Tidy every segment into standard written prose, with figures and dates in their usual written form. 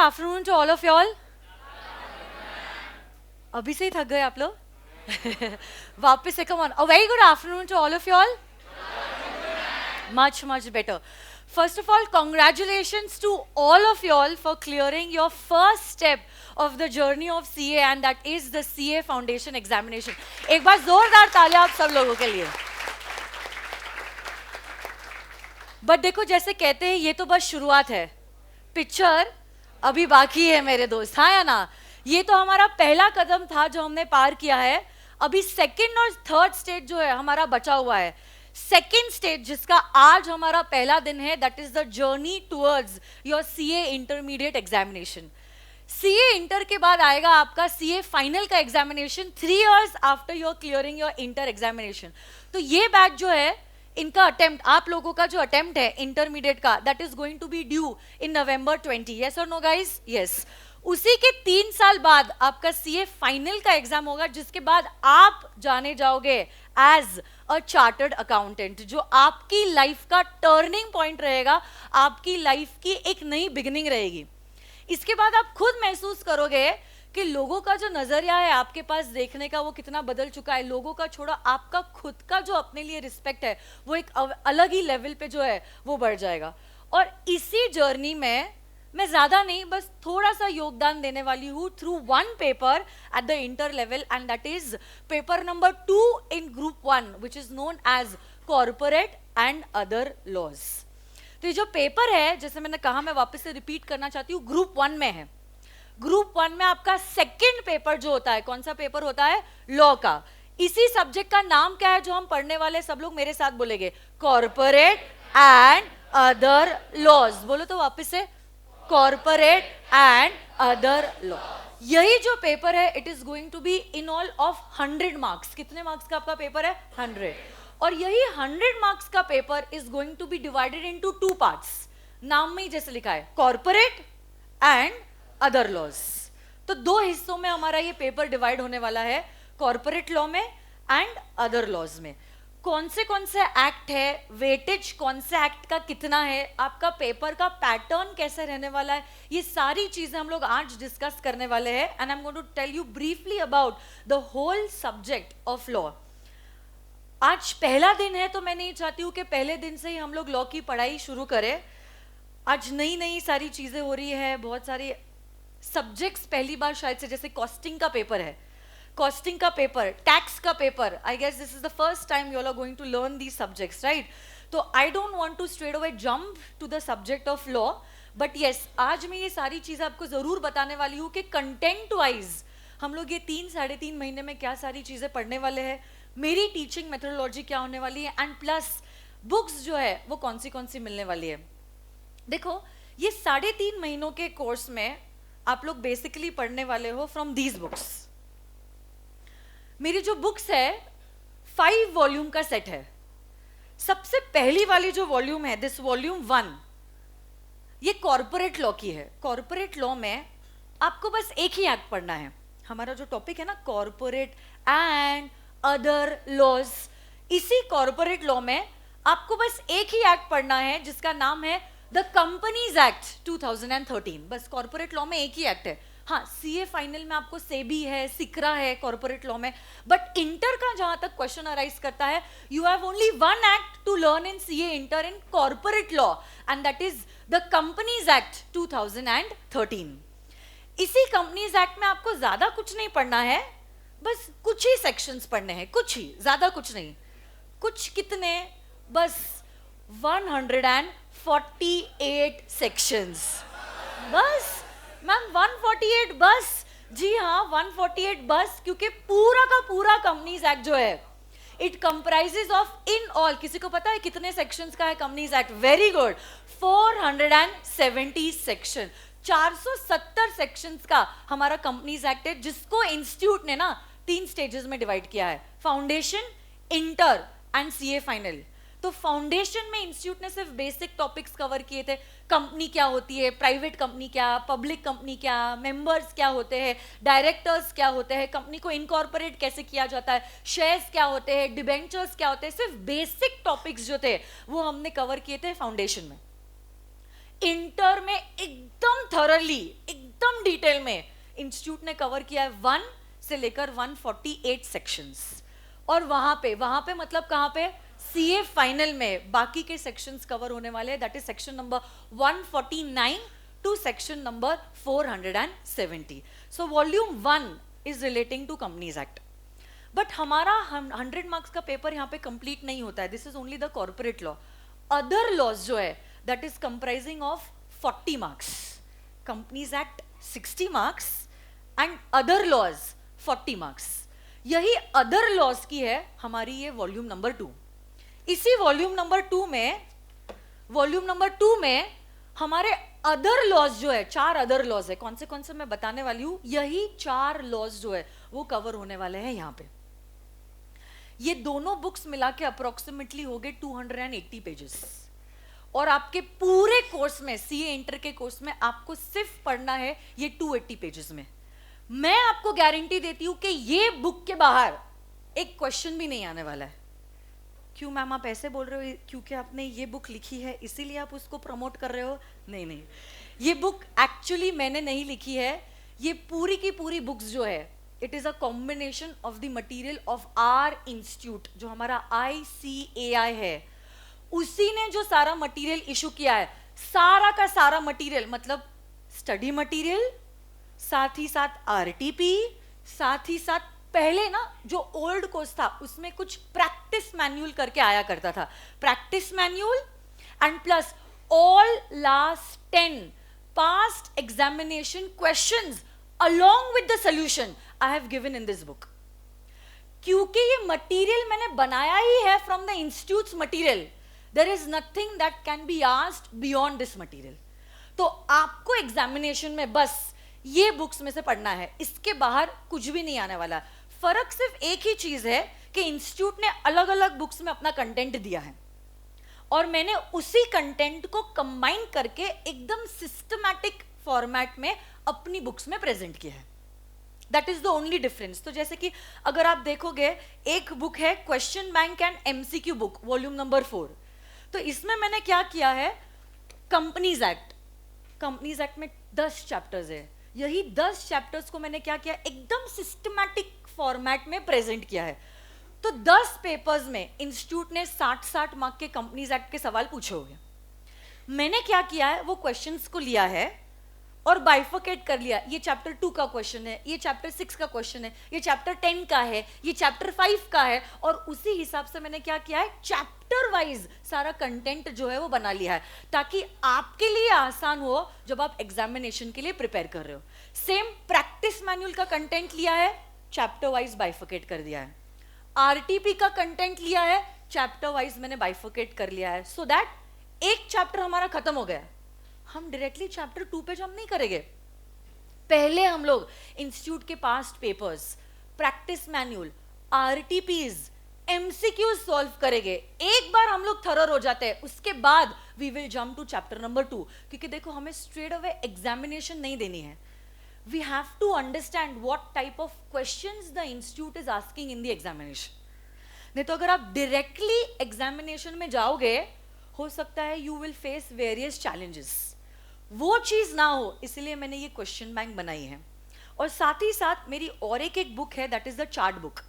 afternoon to all of y'all. अभी से ही थक गए आप लोग? वापस से, come on. A very good afternoon to all of y'all. Much better. First of all, congratulations to all of y'all for clearing your first step of the journey of CA, and that is the CA Foundation examination. एक बार जोरदार तालियां आप सब लोगों के लिए. But देखो, जैसे कहते हैं ये तो बस शुरुआत है, पिक्चर अभी बाकी है मेरे दोस्त, हाँ या ना? ये तो हमारा पहला कदम था जो हमने पार किया है. अभी सेकंड और थर्ड स्टेज जो है हमारा बचा हुआ है. सेकंड स्टेज जिसका आज हमारा पहला दिन है, that is the journey towards your CA intermediate examination. CA inter के बाद आएगा आपका सीए फाइनल का examination 3 years after your clearing your inter examination. तो ये बैच जो है, इनका अटेम्प्ट, आप लोगों का जो अटेम्प्ट है इंटरमीडिएट का, that is going to be due in November 20. Yes और नो गाइज? यस. उसी के 3 साल बाद आपका सीए फाइनल का एग्जाम होगा, जिसके बाद आप जाने जाओगे एज अ चार्टर्ड अकाउंटेंट, जो आपकी लाइफ का टर्निंग पॉइंट रहेगा, आपकी लाइफ की एक नई बिगिनिंग रहेगी. इसके बाद आप खुद महसूस करोगे कि लोगों का जो नजरिया है आपके पास देखने का, वो कितना बदल चुका है. लोगों का छोड़ा, आपका खुद का जो अपने लिए रिस्पेक्ट है, वो एक अलग ही लेवल पे जो है वो बढ़ जाएगा. और इसी जर्नी में मैं ज्यादा नहीं, बस थोड़ा सा योगदान देने वाली हूँ through one paper at the inter level, and that is paper number 2 in group 1, which is known as corporate and other laws. तो ये जो पेपर है, जैसे मैंने कहा, मैं वापस से रिपीट करना चाहती हूँ, ग्रुप 1 में है. ग्रुप 1 में आपका सेकेंड पेपर जो होता है, कौन सा पेपर होता है? लॉ का. इसी सब्जेक्ट का नाम क्या है जो हम पढ़ने वाले? सब लोग मेरे साथ बोलेंगे, कॉर्पोरेट एंड अदर लॉज. बोलो तो वापस से, कॉर्पोरेट एंड अदर लॉ. यही जो पेपर है, it is going to be in all of 100 marks. कितने मार्क्स का आपका पेपर है? 100. और यही 100 मार्क्स का paper is going to be divided into 2 parts. नाम में ही जैसे लिखा है, कॉर्पोरेट एंड अदर लॉज. तो 2 हिस्सों में हमारा ये पेपर डिवाइड होने वाला है, कॉर्पोरेट लॉ में एंड अदर लॉज में. कौन से एक्ट है, वेटेज कौन से एक्ट का कितना है, आपका पेपर का पैटर्न कैसे रहने वाला है, ये सारी चीजें हम लोग आज डिस्कस करने वाले हैं. And I am going to tell you briefly about the whole subject of law. आज पहला दिन है, तो मैं नहीं चाहती हूँ कि पहले दिन से ही हम लोग लॉ की पढ़ाई शुरू करें. आज नई सारी चीजें हो रही है, बहुत सारे सब्जेक्ट्स पहली बार शायद से, जैसे कॉस्टिंग का पेपर है, कॉस्टिंग का पेपर, टैक्स का paper. I guess this is the first time you all are going to learn these subjects, right? तो I don't want to straight away jump to the subject of law, but yes, आज मैं ये सारी चीजें आपको जरूर बताने वाली हूँ कि कंटेंट वाइज हम लोग ये 3-3.5 महीने में क्या सारी चीजें पढ़ने वाले हैं, मेरी टीचिंग मेथोडोलॉजी क्या होने वाली है, एंड प्लस बुक्स जो है वो कौन सी मिलने वाली है. देखो, ये 3.5 महीनों के कोर्स में आप लोग बेसिकली पढ़ने वाले हो फ्रॉम दीज बुक्स. मेरी जो बुक्स है 5 वॉल्यूम का सेट है. सबसे पहली वाली जो वॉल्यूम है, दिस वॉल्यूम 1, ये कॉर्पोरेट लॉ की है. कॉर्पोरेट लॉ में आपको बस एक ही एक्ट पढ़ना है. हमारा जो टॉपिक है ना, कॉर्पोरेट एंड अदर लॉज, इसी कॉर्पोरेट लॉ में आपको बस एक ही एक्ट पढ़ना है जिसका नाम है द कंपनीज एक्ट 2013. बस कॉर्पोरेट लॉ में एक ही एक्ट है. हाँ, सीए फाइनल में आपको सेबी है, सिक्रा है कॉर्पोरेट लॉ में, बट इंटर का जहां तक क्वेश्चन अराइज करता है, you have only 1 act to learn in CA inter in corporate law, and that is the companies act 2013. इसी कंपनीज एक्ट में आपको ज्यादा कुछ नहीं पढ़ना है, बस कुछ ही सेक्शंस पढ़ने हैं, कुछ ही, ज्यादा कुछ नहीं. कुछ कितने? बस 148 सेक्शंस. बस मैम 148 बस? जी हाँ, 148 बस, क्योंकि पूरा का पूरा कंपनीज एक्ट जो है, it comprises of in all, किसी को पता है कितने सेक्शंस का है companies act? Very good, 470 section. 470 sections का हमारा कंपनीज एक्ट है, जिसको इंस्टीट्यूट ने ना 3 स्टेजेस में डिवाइड किया है, foundation, inter and CA final. तो फाउंडेशन में इंस्टीट्यूट ने सिर्फ बेसिक टॉपिक्स कवर किए थे, कंपनी क्या होती है, प्राइवेट कंपनी क्या, पब्लिक कंपनी क्या, मेंबर्स क्या होते हैं, डायरेक्टर्स क्या होते हैं, कंपनी को इनकॉर्पोरेट कैसे किया जाता है, शेयर्स क्या होते हैं, डिबेंचर्स क्या होते हैं, सिर्फ बेसिक टॉपिक्स जो थे वो हमने कवर किए थे फाउंडेशन में. इंटर में एकदम थॉरली, एकदम डिटेल में इंस्टीट्यूट ने कवर किया है 1 से लेकर 148 सेक्शंस। और वहां पे मतलब कहां पे, सीए फाइनल में बाकी के सेक्शंस कवर होने वाले हैं, that is section number 149 to section number 470। So volume 1 is relating to companies act. But हमारा 100 मार्क्स का पेपर यहाँ पे कंप्लीट नहीं होता है, this is only the corporate law. Other laws जो है that is comprising of 40 marks, companies act 60 marks and other laws 40 marks. यही अदर लॉज की है हमारी ये वॉल्यूम नंबर 2। इसी वॉल्यूम नंबर 2 में हमारे अदर लॉज जो है, 4 अदर लॉज है, कौन से मैं बताने वाली हूं। यही 4 लॉज जो है वो कवर होने वाले हैं यहाँ पे। ये दोनों बुक्स मिला के अप्रोक्सीमेटली हो गए 280 पेजेस। और आपके पूरे कोर्स में, सीए इंटर के कोर्स में, आपको सिर्फ पढ़ना है ये 280 पेजेस में। मैं आपको गारंटी देती हूं कि ये बुक के बाहर एक क्वेश्चन भी नहीं आने वाला है। क्यों मैम आप ऐसे बोल रहे हो, क्योंकि आपने ये बुक लिखी है इसीलिए आप उसको प्रमोट कर रहे हो? नहीं, ये बुक एक्चुअली मैंने नहीं लिखी है। ये पूरी की पूरी बुक्स जो है, it is a combination of the material of our institute, जो हमारा ICAI है, उसी ने जो सारा मटीरियल इशू किया है। सारा का सारा मटीरियल मतलब स्टडी मटीरियल, साथ ही साथ RTP, साथ ही साथ पहले ना जो ओल्ड कोर्स था उसमें कुछ प्रैक्टिस मैन्यूअल करके आया करता था, practice manual and plus all last 10 past examination questions along with the solution I have given in this book। क्योंकि ये मटेरियल मैंने बनाया ही है from the institute's material, there is nothing that can be asked beyond this material। तो आपको examination में बस ये बुक्स में से पढ़ना है, इसके बाहर कुछ भी नहीं आने वाला। फर्क सिर्फ एक ही चीज है कि इंस्टीट्यूट ने अलग अलग बुक्स में अपना कंटेंट दिया है और मैंने उसी कंटेंट को कंबाइन करके एकदम सिस्टमैटिक फॉर्मेट में अपनी बुक्स में प्रेजेंट किया है। That is the only difference. तो जैसे कि अगर आप देखोगे, एक बुक है question bank and MCQ book, volume number 4। तो इसमें मैंने क्या किया है, कंपनीज एक्ट में 10 चैप्टर्स है। यही 10 चैप्टर्स को मैंने क्या किया, एकदम सिस्टमैटिक फॉर्मेट में प्रेजेंट किया है। तो 10 पेपर्स में इंस्टीट्यूट ने 60-60 मार्क के कंपनीज एक्ट के सवाल पूछे होंगे। मैंने क्या किया है, वो क्वेश्चंस को लिया है और बाइफर्केट कर लिया। ये चैप्टर 2 का क्वेश्चन है, ये चैप्टर 6 का क्वेश्चन है, ये चैप्टर 10 का है, ये चैप्टर 5 का है, और उसी हिसाब से मैंने क्या किया है, चैप्टर वाइज सारा कंटेंट जो है वो बना लिया है, ताकि आपके लिए आसान हो जब आप एग्जामिनेशन के लिए प्रिपेयर कर रहे हो। सेम प्रैक्टिस मैन्युअल का कंटेंट लिया है, चैप्टर वाइज बाइफर्केट कर दिया है। RTP का कंटेंट लिया है, चैप्टर वाइज मैंने बाइफर्केट कर लिया है, सो दैट एक चैप्टर हमारा खत्म हो गया। हम डायरेक्टली चैप्टर 2 पे जंप नहीं करेंगे। पहले हम लोग इंस्टीट्यूट के past papers, practice manual, RTPs, MCQs solve करेंगे। एक बार हम लोग थरर हो जाते हैं, उसके बाद we will jump to chapter number 2। क्योंकि देखो, हमें स्ट्रेट अवे एग्जामिनेशन नहीं देनी है। We have to understand what type of questions the institute is asking in the examination. नहीं तो अगर आप डायरेक्टली एग्जामिनेशन में जाओगे, हो सकता है you will face various challenges. वो चीज ना हो, इसलिए मैंने ये क्वेश्चन बैंक बनाई है। और साथ ही साथ मेरी और एक बुक है, that is the chart book.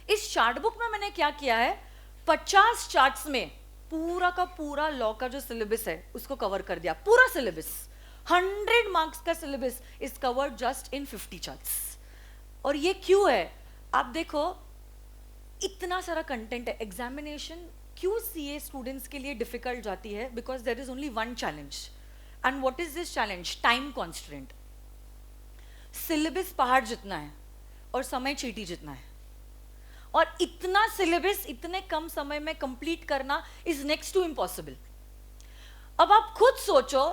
इस चार्ट बुक में मैंने क्या किया है, 50 चार्ट्स में पूरा का पूरा लॉ का जो सिलेबस है उसको कवर कर दिया। पूरा सिलेबस, 100 मार्क्स का syllabus is covered just in 50 charts. और ये क्यों है, आप देखो, इतना सारा कंटेंट है। एग्जामिनेशन क्यों CA स्टूडेंट्स के लिए डिफिकल्ट जाती है, because there is only one challenge. And what is this challenge? Time constant. Syllabus पहाड़ जितना है और समय चींटी जितना है, और इतना सिलेबस इतने कम समय में कंप्लीट करना इज नेक्स्ट टू इम्पॉसिबल। अब आप खुद सोचो,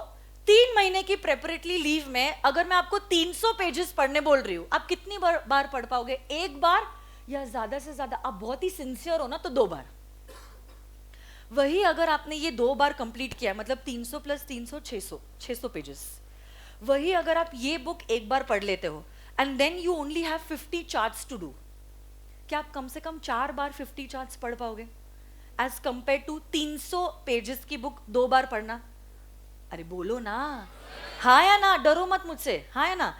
3 महीने की प्रेपरेटरी लीव में अगर मैं आपको 300 पेजेस पढ़ने बोल रही हूं, आप कितनी बार पढ़ पाओगे? एक बार, या ज्यादा से ज्यादा आप बहुत ही सिंसियर हो ना तो 2 बार। वही अगर आपने ये 2 बार कंप्लीट किया, मतलब 300 + 300 600 पेजेस, वही अगर आप ये बुक एक बार पढ़ लेते हो and then you only have 50 charts to do, क्या आप कम से कम 4 बार 50 चार्ट्स पढ़ पाओगे? एज कंपेयर टू 300 पेजेस की बुक 2 बार पढ़ना, अरे बोलो ना, हाँ या ना, डरो मत मुझसे, हाँ या ना।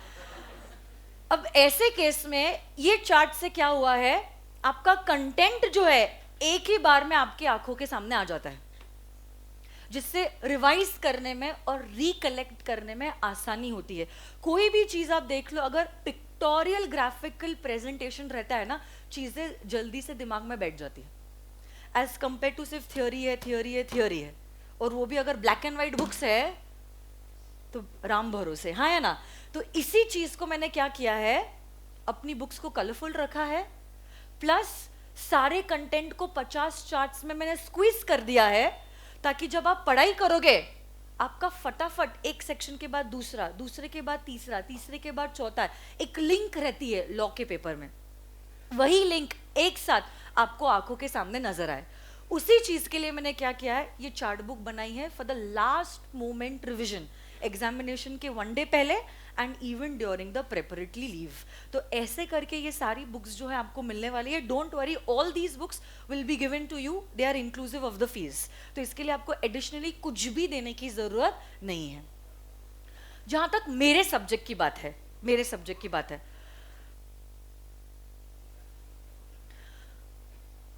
अब ऐसे केस में ये चार्ट से क्या हुआ है, आपका कंटेंट जो है एक ही बार में आपकी आंखों के सामने आ जाता है, जिससे रिवाइज करने में और रिकलेक्ट करने में आसानी होती है। कोई भी चीज आप देख लो, अगर पिक्टोरियल ग्राफिकल प्रेजेंटेशन रहता है ना, चीजें जल्दी से दिमाग में बैठ जाती है, एज कंपेयर टू सिर्फ थियोरी है, थियोरी है, थियोरी है, और वो भी अगर ब्लैक एंड व्हाइट बुक्स है तो राम भरोसे, हाँ या ना। तो इसी चीज को मैंने क्या किया है, अपनी बुक्स को कलरफुल रखा है, प्लस सारे कंटेंट को 50 चार्ट्स में मैंने स्क्वीज कर दिया है, ताकि जब आप पढ़ाई करोगे आपका फटाफट एक सेक्शन के बाद दूसरा, दूसरे के बाद तीसरा, तीसरे के बाद चौथा, एक लिंक रहती है लॉ के पेपर में, वही लिंक एक साथ आपको आंखों के सामने नजर आए। उसी चीज के लिए मैंने क्या किया है, ये चार्ट बुक बनाई है for the last moment revision, examination के 1 डे पहले and even during the preparatory leave. तो ऐसे करके ये सारी बुक्स जो है आपको मिलने वाली है। Don't worry, all these books will be given to you, they are inclusive of the fees. तो इसके लिए आपको एडिशनली कुछ भी देने की जरूरत नहीं है। जहां तक मेरे सब्जेक्ट की बात है, मेरे सब्जेक्ट की बात है,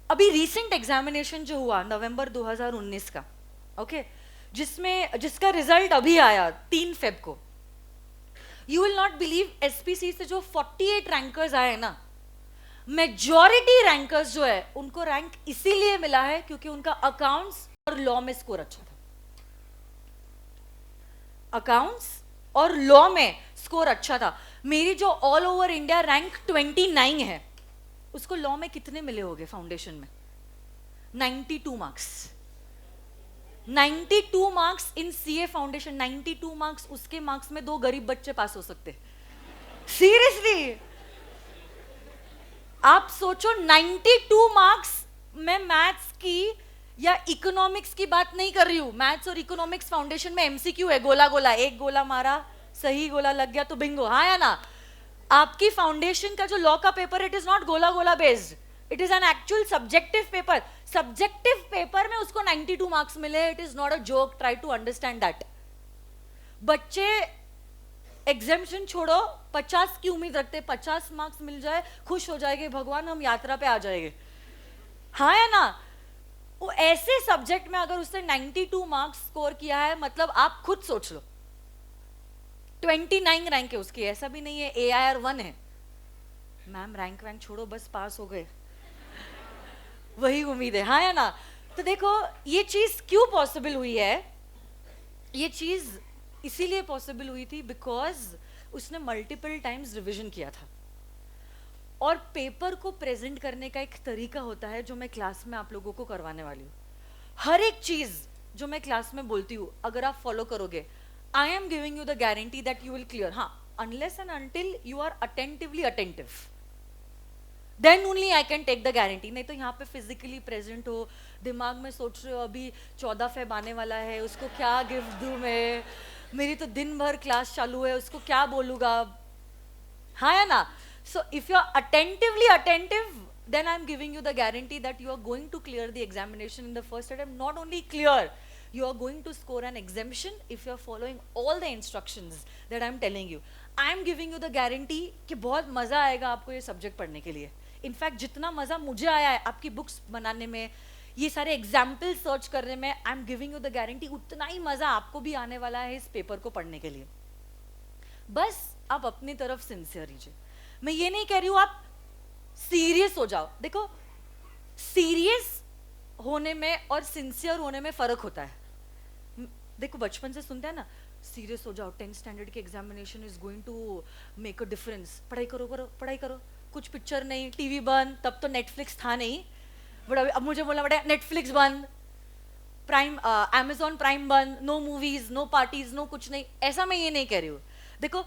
अभी रिसेंट एग्जामिनेशन जो हुआ नवंबर 2019 का, ओके, जिसका रिजल्ट अभी आया 3 फेब को, you will not believe, SPC से जो 48 रैंकर्स आए ना, मेजॉरिटी रैंकर्स जो है उनको रैंक इसीलिए मिला है क्योंकि उनका अकाउंट्स और लॉ में स्कोर अच्छा था। अकाउंट्स और लॉ में स्कोर अच्छा था। मेरी जो ऑल ओवर इंडिया रैंक 29 है, उसको लॉ में कितने मिले होंगे फाउंडेशन में? 92 marks. 92 marks in CA foundation, 92 marks, उसके मार्क्स में 2 गरीब बच्चे पास हो सकते। सीरियसली आप सोचो, 92 मार्क्स। मैं मैथ्स की या इकोनॉमिक्स की बात नहीं कर रही हूं। मैथ्स और इकोनॉमिक्स फाउंडेशन में एमसीक्यू है, गोला गोला, एक गोला मारा, सही गोला लग गया तो बिंगो, हाँ या ना। आपकी फाउंडेशन का जो लॉ का पेपर, इट इज नॉट गोला गोला based, it is an actual subjective paper. Subjective paper में उसको 92 मार्क्स मिले, it is not a joke, try to understand that. बच्चे एग्जामिनेशन छोड़ो, 50 की उम्मीद रखते, 50 मार्क्स मिल जाए खुश हो जाएंगे, भगवान हम यात्रा पे आ जाएंगे, हाँ या ना। वो ऐसे सब्जेक्ट में अगर उसने 92 मार्क्स स्कोर किया है, मतलब आप खुद सोच लो, 29 रैंक है उसकी, ऐसा भी नहीं है AIR 1 है। मैम रैंक वैंक छोड़ो, बस पास हो गए, वही उम्मीद है, हाँ या ना। तो देखो ये चीज क्यों पॉसिबल हुई है, ये चीज इसीलिए पॉसिबल हुई थी बिकॉज उसने मल्टीपल टाइम्स रिवीजन किया था। और पेपर को प्रेजेंट करने का एक तरीका होता है जो मैं क्लास में आप लोगों को करवाने वाली हूँ। हर एक चीज जो मैं क्लास में बोलती हूँ अगर आप फॉलो करोगे, I am giving you the guarantee that you will clear. हाँ, unless and until you are attentively attentive, then only I can take the guarantee. नहीं तो यहाँ पे फिजिकली प्रेजेंट हो, दिमाग में सोच रहे हो अभी 14 फेब आने वाला है, उसको क्या गिफ्ट दूं मैं, मेरी तो दिन भर क्लास चालू है, उसको क्या बोलूंगा, हाँ या ना। So if you are attentively attentive, then I am giving you the guarantee that you are going to clear the examination in the first attempt. Not only clear, you are going to score an exemption if you are following all the instructions that I am telling you. I am giving you the guarantee कि बहुत मजा आएगा आपको ये subject पढ़ने के लिए। In fact जितना मजा मुझे आया है आपकी बुक्स बनाने में, ये सारे एग्जाम्पल सर्च करने में, I am giving you the guarantee उतना ही मजा आपको भी आने वाला है इस पेपर को पढ़ने के लिए। बस आप अपनी तरफ सिंसियर रहिए। मैं ये नहीं कह रही हूं आप सीरियस हो जाओ। देखो सीरियस होने में और सिंसियर होने में फर्क होता है। देखो बचपन से सुनते हैं ना, सीरियस हो जाओ, 10th स्टैंडर्ड की examination is going to make a difference, पढ़ाई करो करो पढ़ाई करो, कुछ पिक्चर नहीं, टीवी बंद, तब तो नेटफ्लिक्स था नहीं, बट अब मुझे बोलना पड़ा नेटफ्लिक्स बंद, प्राइम अमेजॉन प्राइम बंद, no movies, no parties, no कुछ नहीं। ऐसा मैं ये नहीं कह रही हूँ। देखो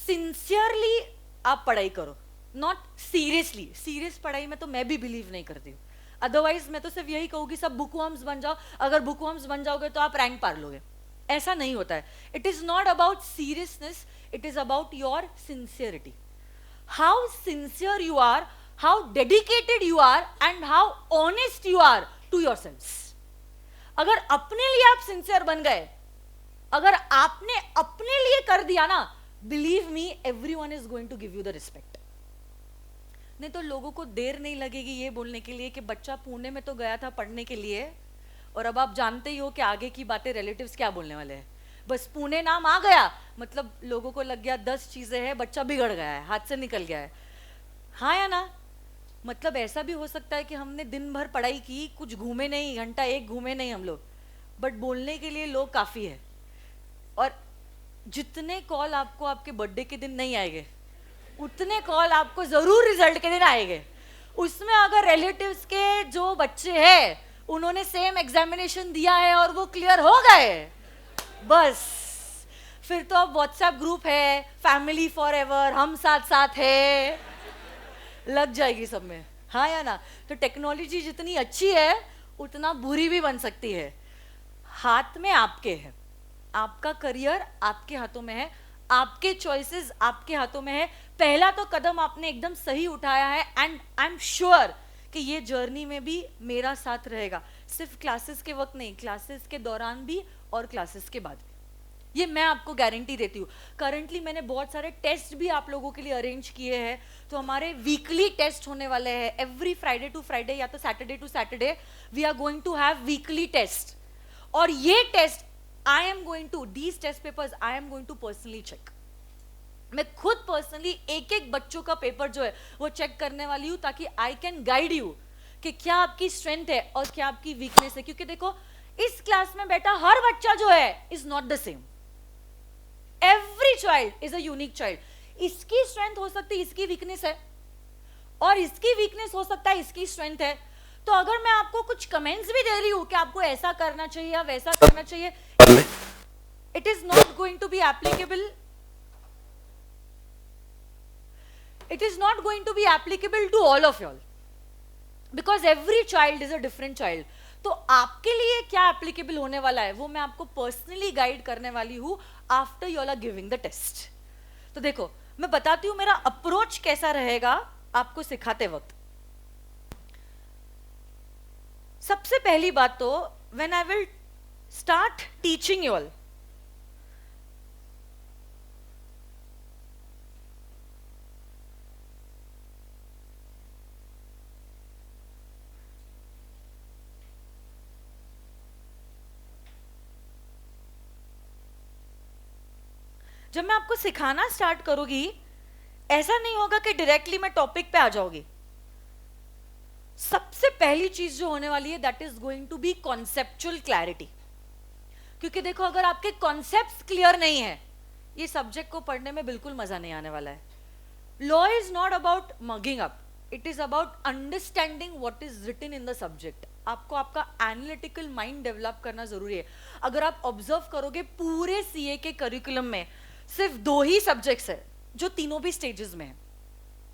सिंसियरली आप पढ़ाई करो, नॉट सीरियसली। सीरियस पढ़ाई में तो मैं भी बिलीव नहीं करती हूँ, अदरवाइज मैं तो सिर्फ यही कहूँगी सब बुकवर्म्स बन जाओ। अगर बुकवर्म्स बन जाओगे तो आप रैंक पार लोगे, ऐसा नहीं होता है। It is not about seriousness, it is about your sincerity, how sincere you are, how dedicated you are and how honest you are to yourselves. अगर अपने लिए आप सिंसियर बन गए अगर आपने अपने लिए कर दिया ना, believe me, everyone is going to give you the respect. नहीं तो लोगों को देर नहीं लगेगी ये बोलने के लिए कि बच्चा पुणे में तो गया था पढ़ने के लिए, और अब आप जानते ही हो कि आगे की बातें रिलेटिव्स क्या बोलने वाले हैं। बस पुणे नाम आ गया मतलब लोगों को लग गया 10 चीजें हैं, बच्चा बिगड़ गया है, हाथ से निकल गया है। हाँ या ना? मतलब ऐसा भी हो सकता है कि हमने दिन भर पढ़ाई की, कुछ घूमे नहीं, घंटा एक घूमे नहीं हम लोग, बट बोलने के लिए लोग काफी है। और जितने कॉल आपको आपके बर्थडे के दिन नहीं आएंगे, उतने कॉल आपको जरूर रिजल्ट के दिन आएंगे। उसमें अगर रिलेटिव्स के जो बच्चे हैं उन्होंने सेम एग्जामिनेशन दिया है और वो क्लियर हो गए, बस फिर तो अब व्हाट्सएप ग्रुप है, फैमिली फॉर एवर, हम साथ साथ है, लग जाएगी सब में। हाँ या ना? तो टेक्नोलॉजी जितनी अच्छी है उतना बुरी भी बन सकती है। हाथ में आपके है, आपका करियर आपके हाथों में है, आपके चॉइसेस आपके हाथों में है। पहला तो कदम आपने एकदम सही उठाया है, एंड आई एम श्योर कि ये जर्नी में भी मेरा साथ रहेगा, सिर्फ क्लासेस के वक्त नहीं, क्लासेस के दौरान भी और क्लासेस के बाद भी। ये मैं आपको गारंटी देती हूँ। करंटली मैंने बहुत सारे टेस्ट भी आप लोगों के लिए अरेंज किए हैं, तो हमारे वीकली टेस्ट होने वाले हैं। एवरी फ्राइडे टू फ्राइडे या तो Saturday to Saturday we are going to have weekly test, और ये test I am going to, these test papers I am going to personally check. मैं खुद पर्सनली एक एक बच्चों का पेपर जो है वो चेक करने वाली हूँ, ताकि आई कैन गाइड यू कि क्या आपकी स्ट्रेंथ है और क्या आपकी वीकनेस है। क्योंकि देखो इस क्लास में बेटा हर बच्चा जो है is not the same, every child is a unique child. इसकी स्ट्रेंथ हो सकती है, इसकी वीकनेस है, और इसकी वीकनेस हो सकता है, इसकी स्ट्रेंथ है। तो अगर मैं आपको कुछ कमेंट्स भी दे रही हूं कि आपको ऐसा करना चाहिए या वैसा करना चाहिए, it is not going to be applicable, it is not going to be applicable to all of y'all, because every child is a different child. तो आपके लिए क्या एप्लीकेबल होने वाला है वो मैं आपको पर्सनली गाइड करने वाली हूं after you all are giving the test. तो देखो मैं बताती हूं मेरा अप्रोच कैसा रहेगा आपको सिखाते वक्त। सबसे पहली बात तो when I will start teaching you all, जब मैं आपको सिखाना स्टार्ट करूंगी ऐसा नहीं होगा कि डायरेक्टली मैं टॉपिक पे आ जाऊंगी। सबसे पहली चीज जो होने वाली है that is going to be conceptual clarity. क्योंकि देखो अगर आपके कॉन्सेप्ट्स क्लियर नहीं है ये सब्जेक्ट को पढ़ने में बिल्कुल मजा नहीं आने वाला है। Law is not about mugging up, it is about understanding what is written in the subject. आपको आपका एनालिटिकल माइंड डेवलप करना जरूरी है। अगर आप ऑब्जर्व करोगे पूरे सीए के करिकुलम में सिर्फ 2 ही सब्जेक्ट्स है जो तीनों भी स्टेजेस में है,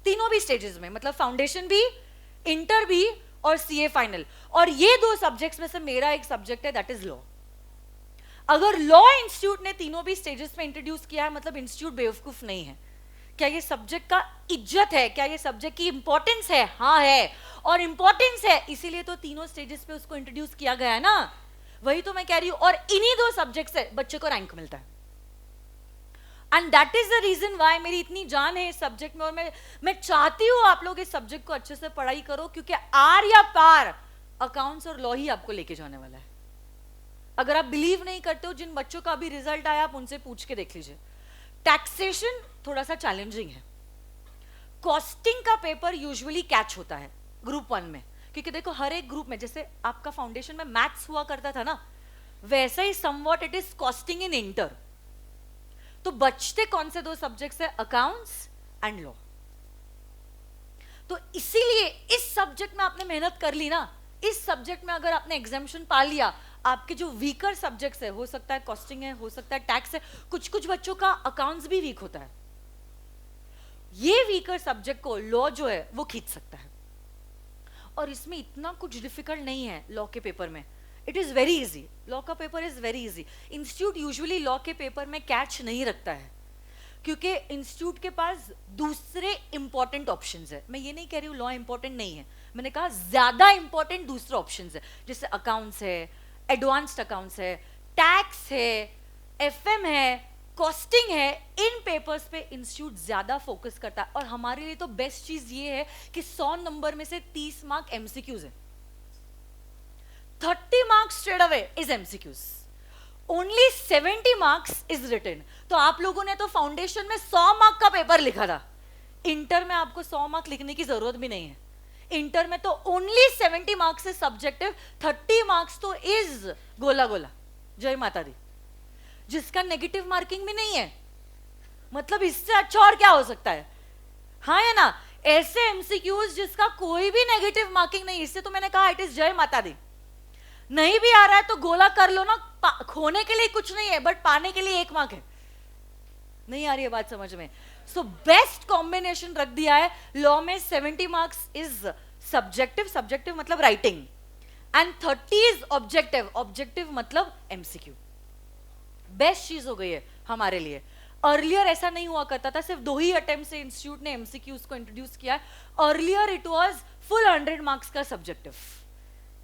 तीनों भी स्टेजेस में, मतलब फाउंडेशन भी, इंटर भी और सीए फाइनल। और ये 2 सब्जेक्ट्स में से मेरा एक सब्जेक्ट है दैट इज लॉ। अगर लॉ इंस्टीट्यूट ने तीनों भी स्टेजेस में इंट्रोड्यूस किया है मतलब इंस्टीट्यूट बेवकूफ नहीं है। क्या ये सब्जेक्ट का इज्जत है, क्या ये सब्जेक्ट की इंपॉर्टेंस है? हाँ है, और इंपॉर्टेंस है इसीलिए तो तीनों स्टेजेस पे उसको इंट्रोड्यूस किया गया है ना। वही तो मैं कह रही हूं, और इन्हीं 2 सब्जेक्ट से बच्चे को रैंक मिलता है। And that is the reason why मेरी इतनी जान है इस सब्जेक्ट में, और मैं चाहती हूं आप लोग इस सब्जेक्ट को अच्छे से पढ़ाई करो, क्योंकि आर या पार अकाउंट्स और लॉ ही आपको लेके जाने वाला है। अगर आप बिलीव नहीं करते हो, जिन बच्चों का अभी रिजल्ट आया आप उनसे पूछ के देख लीजिए। टैक्सेशन थोड़ा सा चैलेंजिंग है। कॉस्टिंग का पेपर यूजुअली कैच होता है ग्रुप 1 में, क्योंकि देखो हर एक ग्रुप में जैसे आपका फाउंडेशन में मैथ्स हुआ करता था ना, वैसा ही somewhat it is costing in inter. तो बचते कौन से 2 सब्जेक्ट्स है? Accounts and law. तो इसीलिए इस सब्जेक्ट में आपने मेहनत कर ली ना, इस सब्जेक्ट में अगर आपने एग्जामिनेशन पा लिया, आपके जो वीकर सब्जेक्ट्स है, हो सकता है कॉस्टिंग है, हो सकता है टैक्स है, कुछ बच्चों का अकाउंट्स भी वीक होता है, ये वीकर सब्जेक्ट को लॉ जो है वो खींच सकता है। और इसमें इतना कुछ डिफिकल्ट नहीं है लॉ के पेपर में, it is very easy. Law का paper is very easy. Institute usually law के पेपर में कैच नहीं रखता है क्योंकि इंस्टीट्यूट के पास दूसरे इंपॉर्टेंट ऑप्शंस है। मैं ये नहीं कह रही हूँ लॉ इंपॉर्टेंट नहीं है, मैंने कहा ज्यादा इंपॉर्टेंट दूसरे ऑप्शंस है, जैसे अकाउंट्स है, एडवांस्ड अकाउंट्स है, टैक्स है, FM है, कॉस्टिंग है, इन पेपर्स पे इंस्टीट्यूट ज्यादा फोकस करता है। और हमारे लिए तो बेस्ट चीज ये है कि 100 नंबर में से 30 मार्क एमसीक्यूज है, 30 marks straight away is MCQs, only 70 marks is written. तो आप लोगों ने तो फाउंडेशन में 100 मार्क का पेपर लिखा था, इंटर में आपको 100 मार्क लिखने की जरूरत भी नहीं है। इंटर में तो only 70 marks is subjective, 30 marks तो इज गोला गोला। जय माता दी। जिसका नेगेटिव मार्किंग भी नहीं है, मतलब इससे अच्छा और क्या हो सकता है? हाँ या ना? ऐसे एमसीक्यूज जिसका कोई भी नेगेटिव मार्किंग नहीं, इससे तो मैंने कहा इट इज जय माता दी। नहीं भी आ रहा है तो गोला कर लो ना, खोने के लिए कुछ नहीं है बट पाने के लिए 1 मार्क है। नहीं आ रही है बात समझ में? सो बेस्ट कॉम्बिनेशन रख दिया है लॉ में। 70 मार्क्स इज सब्जेक्टिव, सब्जेक्टिव मतलब writing, and 30 is objective, objective मतलब एमसीक्यू। बेस्ट चीज हो गई है हमारे लिए। अर्लियर ऐसा नहीं हुआ करता था, सिर्फ 2 ही अटेम्प्ट से इंस्टीट्यूट ने एमसीक्यूज को इंट्रोड्यूस किया है। Earlier it was full 100 marks का सब्जेक्टिव,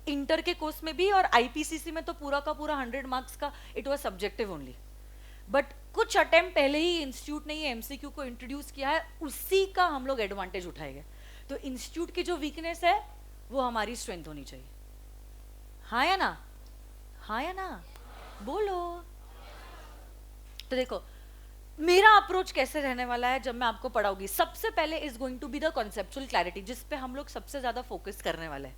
इंटर के कोर्स में भी और आईपीसीसी में तो पूरा का पूरा 100 मार्क्स का it was subjective only. But कुछ अटेम्प्ट पहले ही इंस्टीट्यूट ने ये एमसीक्यू को इंट्रोड्यूस किया है, उसी का हम लोग एडवांटेज उठाएंगे। तो इंस्टीट्यूट की जो वीकनेस है वो हमारी स्ट्रेंथ होनी चाहिए। हाँ या ना? हाँ या ना? बोलो। तो देखो मेरा अप्रोच कैसे रहने वाला है जब मैं आपको पढ़ाऊंगी। सबसे पहले is going to be the conceptual clarity, जिस पे हम लोग सबसे ज्यादा फोकस करने वाले हैं।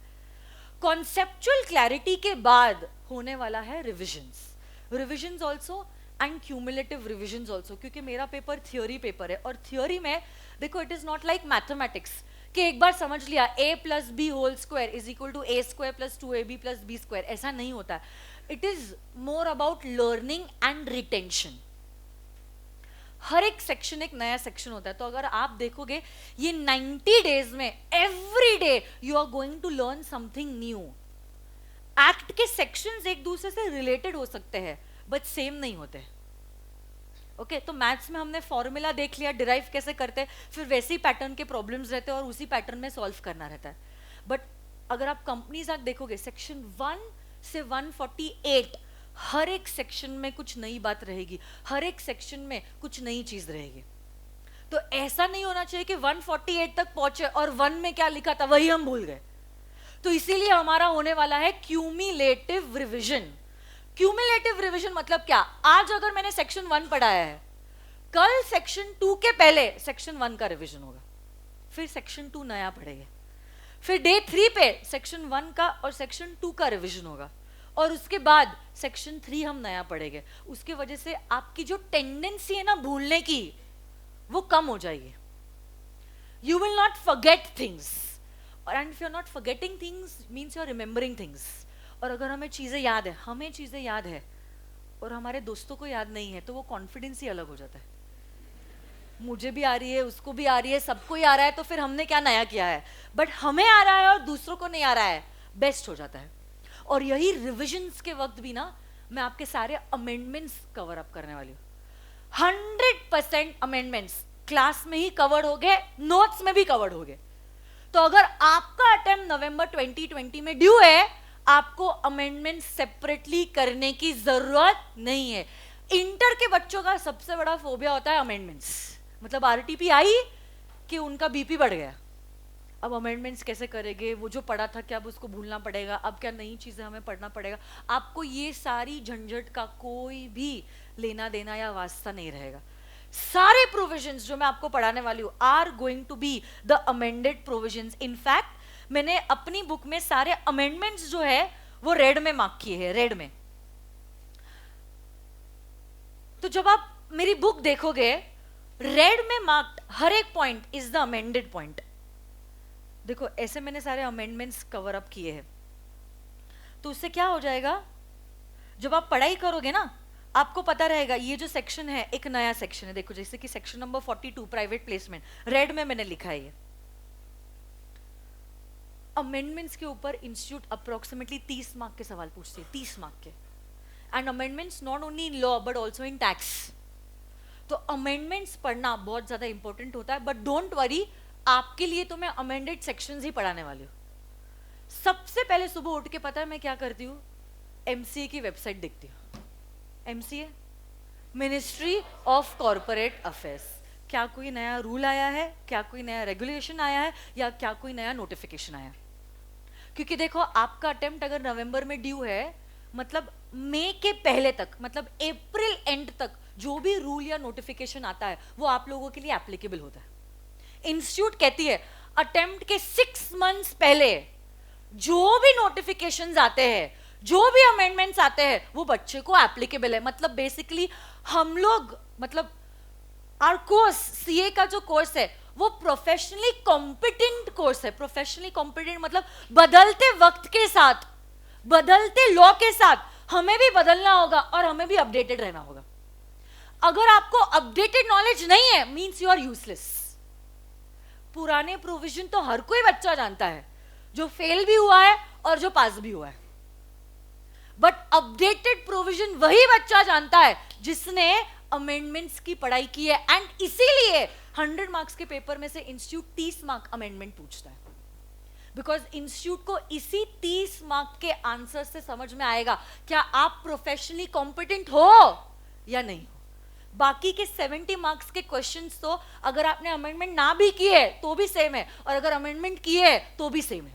कॉन्सेप्चुअल क्लैरिटी के बाद होने वाला है revisions also and cumulative revisions also, क्योंकि मेरा पेपर थियोरी पेपर है। और थियोरी में देखो it is not like mathematics कि एक बार समझ लिया a + b whole square is equal to a² + 2ab + b², ऐसा नहीं होता। It is more about learning and retention. हर एक सेक्शन एक नया सेक्शन होता है। तो अगर आप देखोगे ये 90 डेज में every day you are going to learn something new. Act के सेक्शंस एक दूसरे से रिलेटेड हो सकते हैं बट सेम नहीं होते। ओके तो मैथ्स में हमने फॉर्मूला देख लिया, डिराइव कैसे करते हैं, फिर वैसे ही पैटर्न के प्रॉब्लम्स रहते हैं और उसी पैटर्न में सॉल्व करना रहता है। बट अगर आप कंपनीज एक्ट देखोगे सेक्शन 1 से 148, हर एक सेक्शन में कुछ नई बात रहेगी, हर एक सेक्शन में कुछ नई चीज रहेगी। तो ऐसा नहीं होना चाहिए कि 148 तक पहुंचे और 1 में क्या लिखा था वही हम भूल गए। तो इसीलिए हमारा होने वाला है क्यूमुलेटिव रिवीजन। क्यूमुलेटिव रिवीजन मतलब क्या? आज अगर मैंने सेक्शन 1 पढ़ाया है, कल सेक्शन 2 के पहले सेक्शन 1 का रिवीजन होगा, फिर सेक्शन 2 नया पढ़ेंगे, फिर डे 3 पे सेक्शन 1 का और सेक्शन 2 का रिवीजन होगा, और उसके बाद सेक्शन 3 हम नया पढ़ेंगे। उसके वजह से आपकी जो टेंडेंसी है ना भूलने की, वो कम हो जाएगी। You will not forget things, and if you are not forgetting things means you are remembering things. और अगर हमें चीजें याद है, हमें चीजें याद है और हमारे दोस्तों को याद नहीं है, तो वो कॉन्फिडेंस ही अलग हो जाता है। मुझे भी आ रही है, उसको भी आ रही है, सबको ही आ रहा है, तो फिर हमने क्या नया किया है? बट हमें आ रहा है और दूसरों को नहीं आ रहा है, बेस्ट हो जाता है। और यही रिविजन्स के वक्त भी ना मैं आपके सारे अमेंडमेंट्स कवर अप करने वाली हूँ। 100% अमेंडमेंट्स क्लास में ही कवर्ड हो गए, नोट्स में भी कवर्ड हो गए। तो अगर आपका अटेम्प्ट नवंबर 2020 में ड्यू है, आपको अमेंडमेंट सेपरेटली करने की जरूरत नहीं है। इंटर के बच्चों का सबसे बड़ा फोबिया होता है अमेंडमेंट्स, मतलब आरटीपी आई कि उनका बीपी बढ़ गया, अब अमेंडमेंट्स कैसे करेंगे, वो जो पढ़ा था क्या अब उसको भूलना पड़ेगा, अब क्या नई चीजें हमें पढ़ना पड़ेगा। आपको ये सारी झंझट का कोई भी लेना देना या वास्ता नहीं रहेगा। सारे प्रोविजंस जो मैं आपको पढ़ाने वाली हूँ are going to be the amended provisions. In fact मैंने अपनी बुक में सारे अमेंडमेंट्स जो है वो रेड में मार्क किए हैं, रेड में। तो जब आप मेरी बुक देखोगे, रेड में मार्क्ड हर एक point is the amended point. देखो ऐसे मैंने सारे अमेंडमेंट्स कवर अप किए हैं। तो उससे क्या हो जाएगा, जब आप पढ़ाई करोगे ना, आपको पता रहेगा ये जो सेक्शन है एक नया सेक्शन है। देखो जैसे कि section number 42 private placement, red में मैंने लिखा है ये। अमेंडमेंट्स के ऊपर इंस्टीट्यूट अप्रोक्सीमेटली 30 मार्क के सवाल पूछती है, 30 मार्क के। And amendments not only in law but also in tax. तो अमेंडमेंट्स पढ़ना बहुत ज्यादा इंपॉर्टेंट होता है। बट डोंट वरी, आपके लिए तो मैं अमेंडेड सेक्शंस ही पढ़ाने वाली हूँ। सबसे पहले सुबह उठ के पता है मैं क्या करती हूँ, एमसीए की वेबसाइट देखती हूँ। MCA ministry of corporate affairs. क्या कोई नया रूल आया है, क्या कोई नया रेगुलेशन आया है, या क्या कोई नया नोटिफिकेशन आया? क्योंकि देखो आपका अटेम्प्ट अगर नवंबर में ड्यू है, मतलब मई के पहले तक, मतलब अप्रैल एंड तक जो भी रूल या नोटिफिकेशन आता है वो आप लोगों के लिए एप्लीकेबल होता है। इंस्टीट्यूट कहती है अटेम्प्ट के 6 मंथ्स पहले जो भी नोटिफिकेशंस आते हैं, जो भी अमेंडमेंट्स आते हैं, वो बच्चे को एप्लीकेबल है। मतलब बेसिकली हम लोग, मतलब आवर कोर्स, सीए का जो कोर्स है वो प्रोफेशनली कॉम्पिटेंट कोर्स है। प्रोफेशनली कॉम्पिटेंट मतलब बदलते वक्त के साथ, बदलते लॉ के साथ हमें भी बदलना होगा और हमें भी अपडेटेड रहना होगा। अगर आपको अपडेटेड नॉलेज नहीं है, मींस यू आर यूजलेस। पुराने प्रोविजन तो हर कोई बच्चा जानता है, जो फेल भी हुआ है और जो पास भी हुआ है, बट अपडेटेड प्रोविजन वही बच्चा जानता है जिसने अमेंडमेंट्स की पढ़ाई की है। एंड इसीलिए 100 मार्क्स के पेपर में से इंस्टीट्यूट 30 मार्क अमेंडमेंट पूछता है, बिकॉज इंस्टीट्यूट को इसी 30 मार्क के आंसर से समझ में आएगा क्या आप प्रोफेशनली कॉम्पिटेंट हो या नहीं हो। बाकी के 70 मार्क्स के क्वेश्चंस तो अगर आपने अमेंडमेंट ना भी किए तो भी सेम है, और अगर अमेंडमेंट किए तो भी सेम है।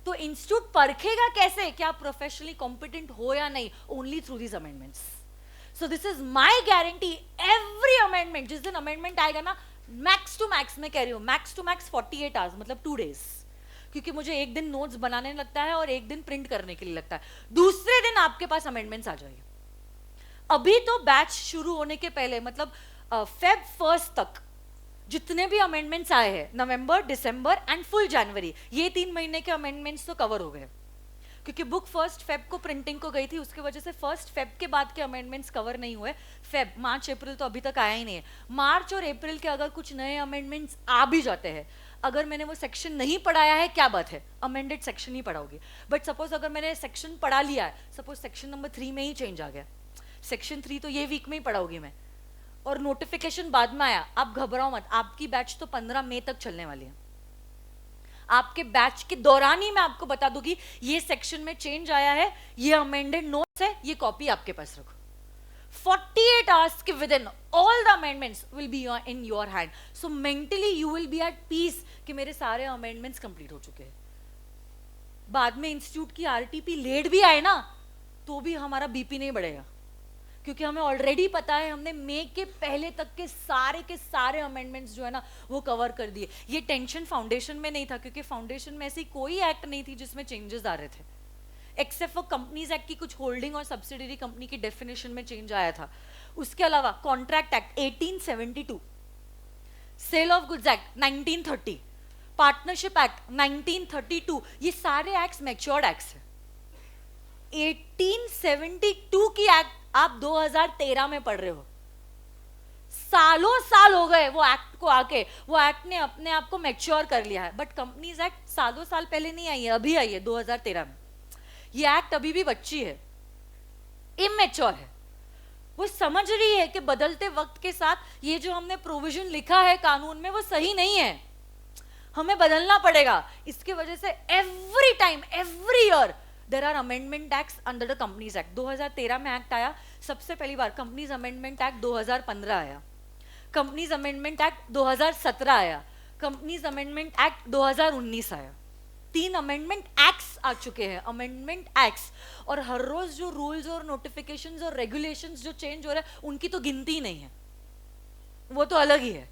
तो इंस्टीट्यूट परखेगा कैसे क्या प्रोफेशनली कॉम्पिटेंट हो या नहीं? Only through these amendments. So this is my guarantee, every amendment, जिस दिन अमेंडमेंट आएगा ना, मैक्स टू मैक्स, मैं कह रही हूँ मैक्स टू मैक्स 48 आवर्स, मतलब 2 डेज, क्योंकि मुझे एक दिन नोट्स बनाने लगता है और एक दिन प्रिंट करने के लिए लगता है। दूसरे दिन आपके पास अमेंडमेंट्स आ जाएंगे। अभी तो बैच शुरू होने के पहले, मतलब फेब 1 तक जितने भी अमेंडमेंट्स आए हैं, नवंबर, दिसंबर एंड फुल जनवरी, ये 3 महीने के अमेंडमेंट्स तो कवर हो गए, क्योंकि बुक 1 फेब को प्रिंटिंग को गई थी, उसके वजह से 1 फेब के बाद के अमेंडमेंट्स कवर नहीं हुए। फेब, मार्च, अप्रैल तो अभी तक आया ही नहीं है। मार्च और अप्रैल के अगर कुछ नए अमेंडमेंट्स आ भी जाते हैं, अगर मैंने वो सेक्शन नहीं पढ़ाया है, क्या बात है, अमेंडेड सेक्शन ही पढ़ाओगे। बट सपोज अगर मैंने सेक्शन पढ़ा लिया है, सपोज सेक्शन नंबर 3 में ही चेंज आ गया, सेक्शन 3 तो ये वीक में ही पढ़ाऊंगी मैं, और नोटिफिकेशन बाद में आया, आप घबराओ मत, आपकी बैच तो 15 मई तक चलने वाली है। आपके बैच के दौरान ही मैं आपको बता दूंगी ये सेक्शन में चेंज आया है, ये अमेंडेड नोट्स है, ये कॉपी आपके पास रखो। 48 hours के within all the amendments will be in your hand. So mentally you will be at peace कि मेरे सारे अमेंडमेंट्स कंप्लीट हो चुके हैं। बाद में इंस्टीट्यूट की आरटीपी लेट भी आए ना, तो भी हमारा बीपी नहीं बढ़ेगा, क्योंकि हमें ऑलरेडी पता है हमने मई के पहले तक के सारे अमेंडमेंट्स जो है ना वो कवर कर दिए। ये टेंशन फाउंडेशन में नहीं था, क्योंकि फाउंडेशन में ऐसी कोई एक्ट नहीं थी जिसमें चेंजेस आ रहे थे, एक्सेप्ट फॉर कंपनीज एक्ट की कुछ होल्डिंग और सब्सिडरी कंपनी की डेफिनेशन में चेंज आया था। उसके अलावा contract act 1872, sale of goods act 1930, partnership act 1932, ये सारे एक्ट्स मैच्योर्ड एक्ट्स हैं। 1872 की एक्ट आप 2013 में पढ़ रहे हो, सालों साल हो गए वो एक्ट को आके, वो एक्ट ने अपने आप को मैच्योर कर लिया है। बट कंपनीज एक्ट सालों साल पहले नहीं आई है, अभी आई है 2013 में। ये एक्ट अभी भी बच्ची है, इमेच्योर है, वो समझ रही है कि बदलते वक्त के साथ ये जो हमने प्रोविजन लिखा है कानून में वो सही नहीं है, हमें बदलना पड़ेगा। इसकी वजह से every time, every year there are amendment acts under the companies act. 2013 में एक्ट आया सबसे पहली बार, कंपनीज अमेंडमेंट एक्ट 2015 आया, कंपनीज अमेंडमेंट एक्ट 2017 आया, कंपनीज अमेंडमेंट एक्ट 2019 आया। 3 अमेंडमेंट एक्ट्स आ चुके हैं, अमेंडमेंट एक्ट्स। और हर रोज जो रूल्स और नोटिफिकेशंस और रेगुलेशंस जो चेंज हो रहे हैं उनकी तो गिनती ही नहीं है, वो तो अलग ही है।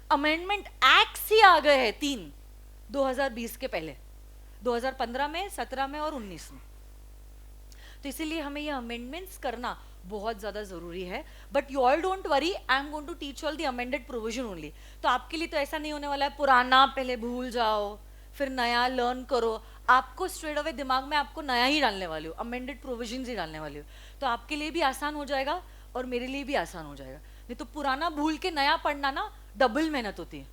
अमेंडमेंट एक्ट्स ही आ गए हैं 3 2020 के पहले, 2015 में, 17 में और 19 में। तो इसीलिए हमें ये अमेंडमेंट्स करना बहुत ज्यादा जरूरी है। But you all don't worry, I am going to teach all the amended provision only. तो आपके लिए तो ऐसा नहीं होने वाला है पुराना पहले भूल जाओ फिर नया लर्न करो, आपको स्ट्रेट अवे दिमाग में आपको नया ही डालने वाली हो, अमेंडेड प्रोविजन ही डालने वाली हो। तो आपके लिए भी आसान हो जाएगा और मेरे लिए भी आसान हो जाएगा। नहीं तो पुराना भूल के नया पढ़ना ना डबल मेहनत होती है,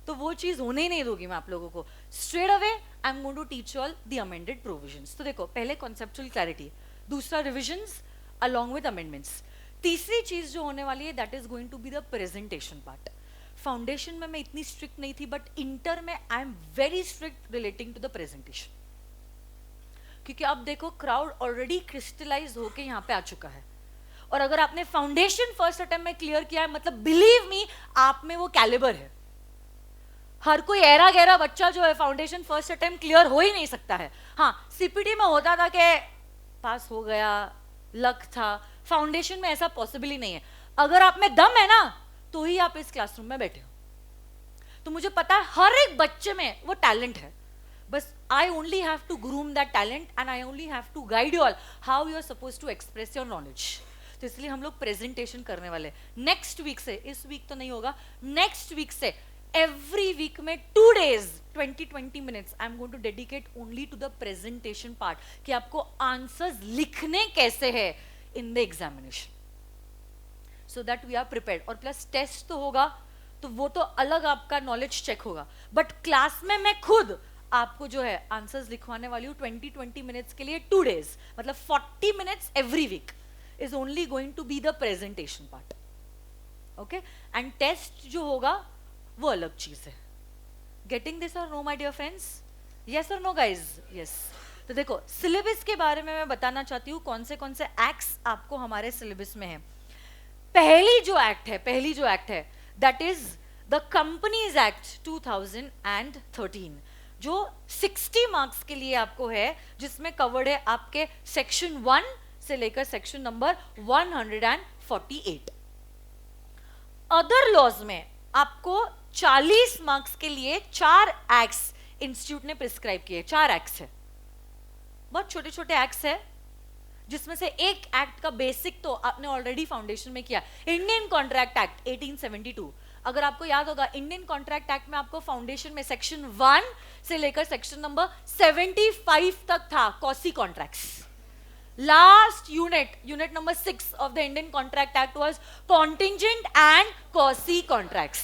तो वो चीज होने ही नहीं दोगी मैं आप लोगों को। Straight away I am going to teach all the amended provisions. तो देखो, पहले कॉन्सेप्चुअल क्लैरिटी, दूसरा रिविजन्स अलॉन्ग विद अमेंडमेंट्स, तीसरी चीज जो होने वाली है that is going to be the presentation part. Foundation में मैं इतनी स्ट्रिक्ट नहीं थी, बट इंटर में I am very strict relating to the presentation, क्योंकि अब देखो क्राउड ऑलरेडी क्रिस्टलाइज होके यहाँ पे आ चुका है और अगर आपने फाउंडेशन फर्स्ट अटेम्प्ट में क्लियर किया है, मतलब बिलीव मी, आप में वो कैलिबर है। हर कोई ऐरा गहरा बच्चा जो है फाउंडेशन फर्स्ट अटेम्प्ट क्लियर हो ही नहीं सकता है। हाँ, सीपीटी में होता था कि पास हो गया, लक था। फाउंडेशन में ऐसा पॉसिबल ही नहीं है। अगर आप में दम है ना, तो ही आप इस क्लासरूम में बैठे हो। तो मुझे पता है हर एक बच्चे में वो टैलेंट है, बस I only have to groom that talent and I only have to guide you all how you are suppose to express your knowledge. तो इसलिए हम लोग प्रेजेंटेशन करने वाले नेक्स्ट वीक से, इस वीक तो नहीं होगा, नेक्स्ट वीक से एवरी वीक में 2 days 20-20 minutes I am going to dedicate only to the presentation part, कि आपको आंसर्स लिखने कैसे है in the examination, so that we are prepared. और प्लस टेस्ट तो होगा, तो वो तो अलग आपका नॉलेज चेक होगा, बट क्लास में मैं खुद आपको जो है आंसर्स लिखवाने वाली हूँ 20-20 minutes के लिए 2 days, मतलब 40 minutes every week is only going to be the presentation part, okay? and test जो होगा वो अलग चीज है। Getting this or no my dear friends? Yes और नो गाइज? यस। तो देखो, सिलेबस के बारे में मैं बताना चाहती हूँ कौन से एक्ट्स आपको हमारे सिलेबस में है। पहली जो एक्ट है that is the companies act 2013, जो 60 मार्क्स के लिए आपको है, जिसमें कवर्ड है आपके सेक्शन 1 से लेकर सेक्शन नंबर 148। अदर लॉज में आपको 40 मार्क्स के लिए 4 एक्ट्स इंस्टीट्यूट ने प्रिस्क्राइब किए। 4 एक्ट्स है, बहुत छोटे छोटे एक्ट्स है, जिसमें से एक एक्ट का बेसिक तो आपने ऑलरेडी फाउंडेशन में किया, इंडियन कॉन्ट्रैक्ट एक्ट 1872। अगर आपको याद होगा, इंडियन कॉन्ट्रैक्ट एक्ट में आपको फाउंडेशन में सेक्शन 1 से लेकर सेक्शन नंबर 75 तक था quasi contracts. Last unit number 6 of the Indian Contract Act was contingent and quasi contracts.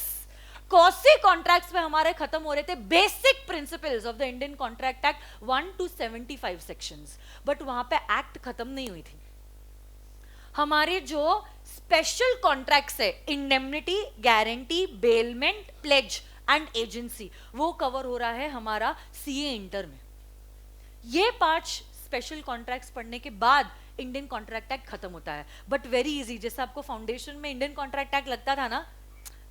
Quasi contracts में हमारे खत्म हो रहे थे basic principles of the Indian Contract Act 1 to 75 sections, but वहां पे एक्ट खत्म नहीं हुई थी। हमारे जो स्पेशल कॉन्ट्रैक्ट्स है, indemnity, guarantee, bailment, plays and agency, वो कवर हो रहा है हमारा सीए इंटर में। ये 5 स्पेशल कॉन्ट्रैक्ट्स पढ़ने के बाद इंडियन कॉन्ट्रैक्ट एक्ट खत्म होता है, बट वेरी इजी। जैसे आपको फाउंडेशन में इंडियन कॉन्ट्रैक्ट एक्ट लगता था ना,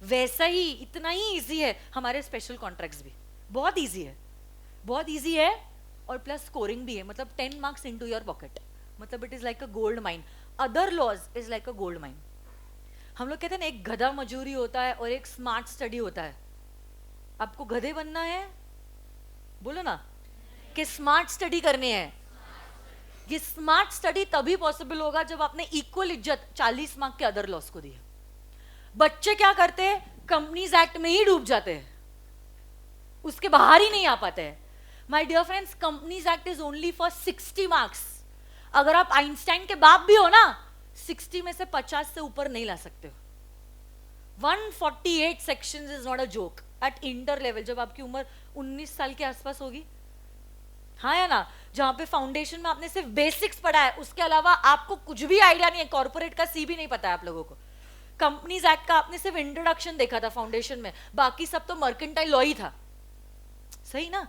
वैसा ही, इतना ही इजी है हमारे स्पेशल कॉन्ट्रैक्ट्स भी। बहुत इजी है, बहुत इजी है, और प्लस स्कोरिंग भी है, मतलब 10 मार्क्स इनटू योर पॉकेट, मतलब it is like a gold mine. Other laws is like a gold mine. हम लोग कहते हैं ना, एक गधा मजूरी होता है और एक स्मार्ट स्टडी होता है। आपको गधे बनना है, बोलो ना, कि स्मार्ट स्टडी करनी है। ये स्मार्ट स्टडी तभी पॉसिबल होगा जब आपने इक्वल इज्जत 40 मार्क के अदर लॉस को दी। बच्चे क्या करते हैं, कंपनीज एक्ट में ही डूब जाते हैं, उसके बाहर ही नहीं आ पाते हैं। My dear friends, companies act is only for 60 marks. अगर आप आइंस्टाइन के बाप भी हो ना, 60 में से 50 से ऊपर नहीं ला सकते हो। 148 sections is not a joke at inter level, जब आपकी उम्र 19 साल के आसपास होगी, हाँ या ना, जहां पे फाउंडेशन में आपने सिर्फ बेसिक्स पढ़ा है, उसके अलावा आपको कुछ भी आइडिया नहीं है, कॉर्पोरेट का सी भी नहीं पता है आप लोगों को। कंपनीज एक्ट का आपने सिर्फ इंट्रोडक्शन देखा था फाउंडेशन में, बाकी सब तो मर्केंटाइल लॉ ही था, सही ना।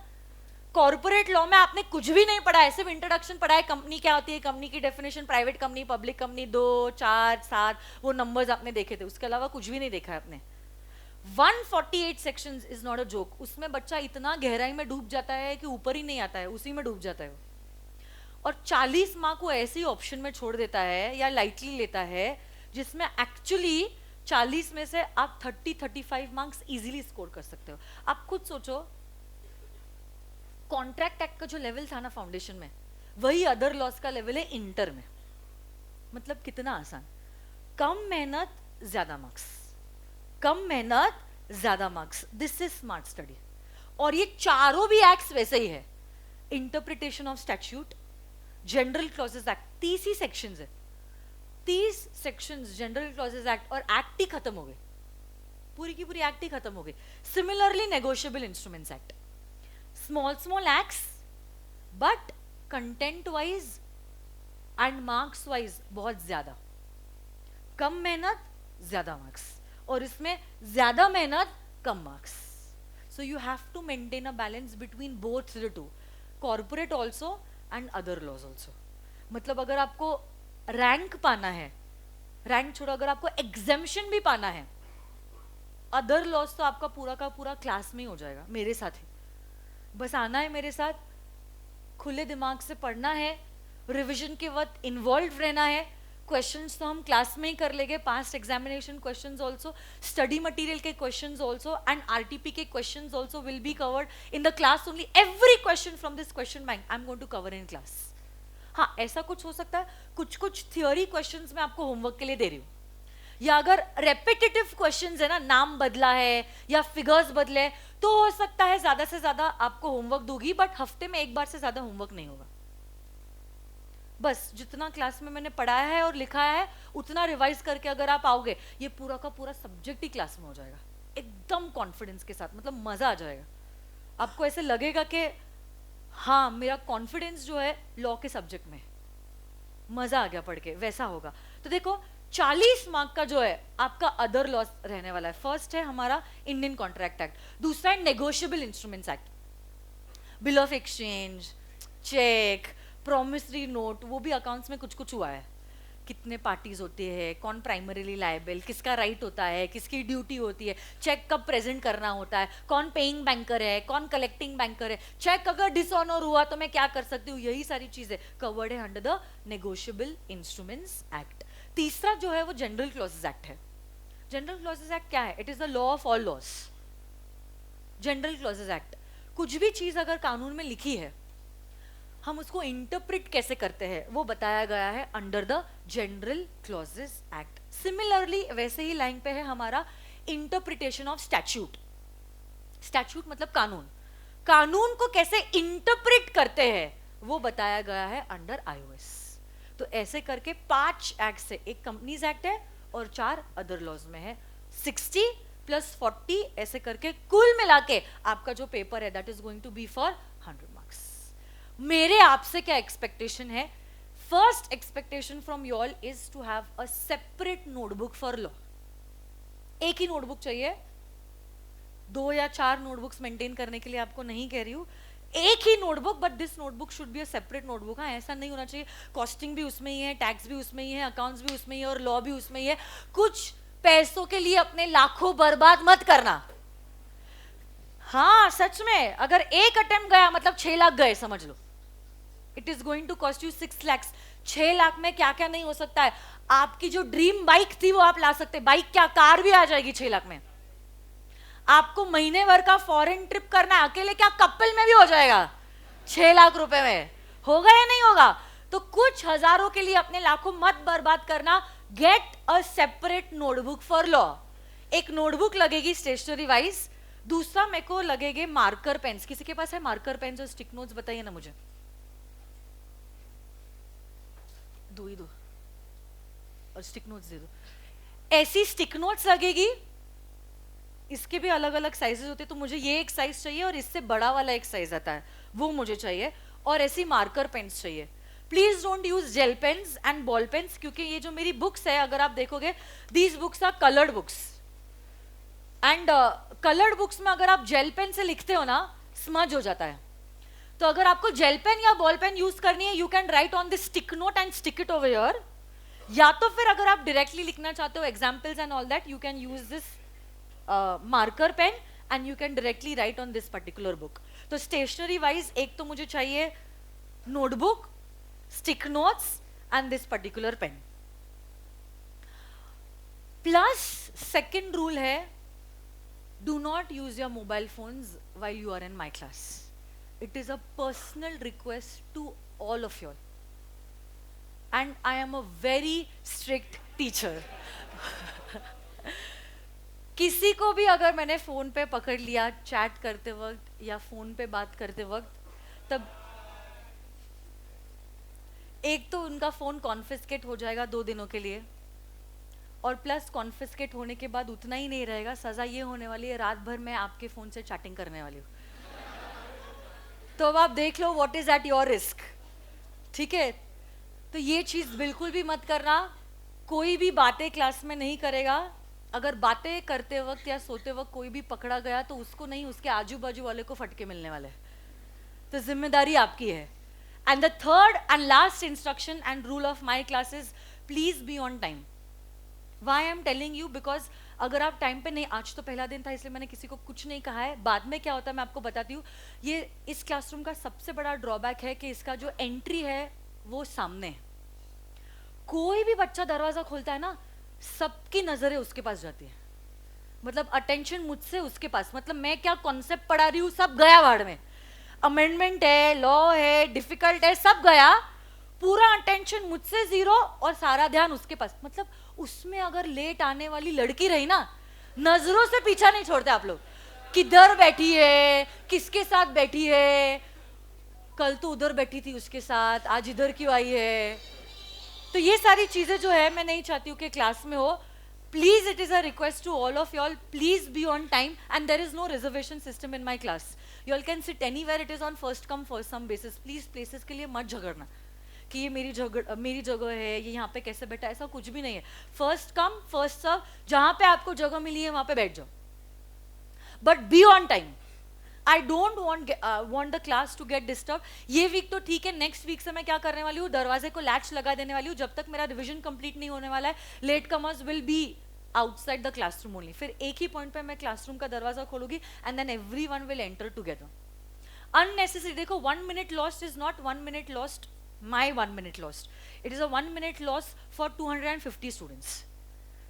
कॉर्पोरेट लॉ में आपने कुछ भी नहीं पढ़ा है, सिर्फ इंट्रोडक्शन पढ़ा है, कंपनी क्या होती है, कंपनी की definition, private company, public company, 2, 4, 7 वो नंबर्स आपने देखे थे, उसके अलावा कुछ भी नहीं देखा है आपने। 148 sections is not a joke. उसमें बच्चा इतना गहराई में डूब जाता है कि ऊपर ही नहीं आता है, उसी में डूब जाता है। और 40 मार्क को ऐसे ही ऑप्शन में छोड़ देता है या लाइटली लेता है, जिसमें एक्चुअली 40 में से आप 30-35 मार्क्स इजीली स्कोर कर सकते हो। आप खुद सोचो, कॉन्ट्रैक्ट एक्ट का जो लेवल था ना फाउंडेशन में, वही अदर लॉस का लेवल है इंटर में। मतलब कितना आसान, कम मेहनत ज्यादा मार्क्स, कम मेहनत ज्यादा marks, this is smart study. और ये चारों भी एक्ट्स वैसे ही है। Interpretation of statute, general clauses act, 30 he sections है, 30 सेक्शंस जनरल क्लॉजेस एक्ट, और एक्ट ही खत्म हो गए, पूरी की पूरी एक्ट ही खत्म हो गई। Similarly negotiable instruments act, small acts, but content wise and marks wise बहुत ज्यादा, कम मेहनत ज्यादा मार्क्स, और इसमें ज्यादा मेहनत कम marks. So you have to maintain a balance between both the two, corporate also and other laws also. मतलब अगर आपको रैंक पाना है रैंक छोड़ो, अगर आपको एग्जेम्पशन भी पाना है, अदर लॉस तो आपका पूरा का पूरा क्लास में ही हो जाएगा मेरे साथ ही। बस आना है मेरे साथ, खुले दिमाग से पढ़ना है, रिवीजन के वक्त इन्वॉल्व रहना है। क्वेश्चंस तो हम क्लास में ही कर लेंगे, past examination questions also, study material के क्वेश्चंस आल्सो एंड आरटीपी के questions also will be covered in the class only. Every question from this question bank I am going to cover in class. हाँ, ऐसा कुछ हो सकता है, कुछ कुछ थियोरी क्वेश्चंस मैं आपको होमवर्क के लिए दे रही हूँ, या अगर रेपिटेटिव क्वेश्चंस है ना, नाम बदला है या फिगर्स बदले, तो हो सकता है ज्यादा से ज्यादा आपको होमवर्क दूंगी, बट हफ्ते में एक बार से ज्यादा होमवर्क नहीं होगा। बस जितना क्लास में मैंने पढ़ाया है और लिखाया है उतना रिवाइज करके अगर आप आओगे, ये पूरा का पूरा सब्जेक्ट ही क्लास में हो जाएगा एकदम कॉन्फिडेंस के साथ, मतलब मजा आ जाएगा। आपको ऐसे लगेगा कि हाँ, मेरा कॉन्फिडेंस जो है लॉ के सब्जेक्ट में, मजा आ गया पढ़ के, वैसा होगा। तो देखो 40 मार्क का जो है आपका अदर लॉस रहने वाला है। फर्स्ट है हमारा इंडियन कॉन्ट्रैक्ट एक्ट, दूसरा है negotiable instruments act, bill of exchange, cheque, promissory note, वो भी अकाउंट्स में कुछ कुछ हुआ है, कितने पार्टीज होते हैं, कौन प्राइमरीली लायबल, किसका राइट होता है, किसकी ड्यूटी होती है, चेक कब प्रेजेंट करना होता है, कौन पेइंग बैंकर है, कौन कलेक्टिंग बैंकर है, चेक अगर डिसऑनर हुआ तो मैं क्या कर सकती हूँ, यही सारी चीजें कवर्ड है under the negotiable instruments act. तीसरा जो है वो जनरल क्लॉजेस एक्ट है। जनरल क्लॉजेस एक्ट क्या है? It is the law of all loss. General clauses act, कुछ भी चीज अगर कानून में लिखी है, हम उसको इंटरप्रेट कैसे करते हैं वो बताया गया है under the general clauses act. Similarly वैसे ही लाइन पे है हमारा इंटरप्रिटेशन ऑफ स्टैट्यूट। स्टैट्यूट मतलब कानून, कानून को कैसे इंटरप्रेट करते हैं वो बताया गया है अंडर आईओएस। तो ऐसे करके 5 एक्ट से, एक कंपनीज एक्ट है और 4 अदर लॉज में है। 60 + 40 ऐसे करके कुल मिला के आपका जो पेपर है that is going to be for 100 marks. मेरे आपसे क्या एक्सपेक्टेशन है? First expectation from you all is to have a separate notebook for law. एक ही नोटबुक चाहिए, 2 या 4 नोटबुक्स मेंटेन करने के लिए आपको नहीं कह रही हूं, एक ही notebook, but this notebook should be a separate notebook. हाँ, ऐसा नहीं होना चाहिए कॉस्टिंग भी उसमें ही है, टैक्स भी उसमें ही है, अकाउंट्स भी उसमें ही है और लॉ भी उसमें ही है। कुछ पैसों के लिए अपने लाखों बर्बाद मत करना। हाँ सच में, अगर एक अटेम्प्ट गया मतलब 6 लाख गए समझ लो। It is going to cost you 6 lakh. 6 lakh में क्या क्या नहीं हो सकता है। आपकी जो ड्रीम बाइक थी वो आप ला सकते, बाइक क्या कार भी आ जाएगी 6 लाख में। आपको महीने भर का फॉरेन ट्रिप करना है, अकेले क्या कपल में भी हो जाएगा 6 लाख रुपए में। होगा या नहीं होगा? तो कुछ हजारों के लिए अपने लाखों मत बर्बाद करना। Get a separate notebook for law. एक नोटबुक लगेगी स्टेशनरी वाइज, दूसरा मेरे को लगेगे मार्कर पेन्स। किसी के पास है मार्कर पेन्स और स्टिक नोट्स? बताइए ना मुझे। दो ही दो और स्टिक नोट्स दे दो। ऐसी स्टिक नोट्स लगेगी, इसके भी अलग अलग साइजेस होते हैं, तो मुझे ये एक साइज चाहिए और इससे बड़ा वाला एक साइज आता है वो मुझे चाहिए, और ऐसी मार्कर पेन्स चाहिए। Please don't use gel pens and ball pens, क्योंकि ये जो मेरी बुक्स है अगर आप देखोगे these books are coloured books and coloured books में अगर आप जेल पेन से लिखते हो ना स्मज हो जाता है। तो अगर आपको जेल पेन या बॉल पेन यूज करनी है, you can write on this stick note and stick it over here, या तो फिर अगर आप डायरेक्टली लिखना चाहते हो examples and all that, you can use this marker pen and you can directly write on this particular book. तो stationery wise एक तो मुझे चाहिए notebook, stick notes and this particular pen. Plus second rule है, do not use your mobile phones while you are in my class. It is a personal request to all of you all. And I am a very strict teacher. किसी को भी अगर मैंने phone पे पकड़ लिया chat करते वक्त या फोन पे बात करते वक्त, तब एक तो उनका फोन कॉन्फिस्केट हो जाएगा 2 दिनों के लिए, और प्लस कॉन्फिस्केट होने के बाद उतना ही नहीं रहेगा, सजा ये होने वाली है रात भर मैं आपके फोन से चैटिंग करने वाली हूँ। तो अब आप देख लो what is at your risk. ठीक है, तो ये चीज बिल्कुल भी मत करना। कोई भी बातें क्लास में नहीं करेगा। अगर बातें करते वक्त या सोते वक्त कोई भी पकड़ा गया तो उसको नहीं, उसके आजू बाजू वाले को फटके मिलने वाले। तो जिम्मेदारी आपकी है। And the third and last instruction and rule of my classes, please be on time. Why I am telling you, because अगर आप टाइम पे नहीं, आज तो पहला दिन था इसलिए मैंने किसी को कुछ नहीं कहा है, बाद में क्या होता है मैं आपको बताती हूँ। ये इस क्लासरूम का सबसे बड़ा ड्रॉबैक है कि इसका जो एंट्री है वो सामने है। कोई भी बच्चा दरवाजा खोलता है ना, सबकी नजरें उसके पास जाती है, मतलब अटेंशन मुझसे उसके पास, मतलब मैं क्या कॉन्सेप्ट पढ़ा रही हूँ सब गया वार्ड में, अमेंडमेंट है, लॉ है, डिफिकल्ट है, सब गया, पूरा अटेंशन मुझसे जीरो और सारा ध्यान उसके पास। मतलब उसमें अगर लेट आने वाली लड़की रही ना, नजरों से पीछा नहीं छोड़ते आप लोग, किधर बैठी है, किसके साथ बैठी है, कल तो उधर बैठी थी उसके साथ, आज इधर क्यों आई है। तो ये सारी चीजें जो है मैं नहीं चाहती हूँ कि क्लास में हो। Please, it is a request to all of y'all, please be on time and there is no reservation system in my class. y'all can sit anywhere, it is on first come first serve basis. Please places के लिए मत झगड़ना कि ये मेरी जगह है, ये यहाँ पे कैसे बैठा, ऐसा कुछ भी नहीं है। फर्स्ट कम फर्स्ट सर्व, जहां पे आपको जगह मिली है वहां पे बैठ जाओ, but be on time. I don't want the class to get disturb. ये वीक तो ठीक है, नेक्स्ट वीक से मैं क्या करने वाली हूँ, दरवाजे को लैच लगा देने वाली हूँ, जब तक मेरा रिविजन कंप्लीट नहीं होने वाला है। Latecomers will be outside the classroom only. फिर एक ही पॉइंट पे मैं क्लासरूम का दरवाजा खोलूंगी and then everyone will enter together. Unnecessary, देखो 1 minute lost is not 1 minute lost, my 1 minute lost, it is a 1 minute loss for 250 students,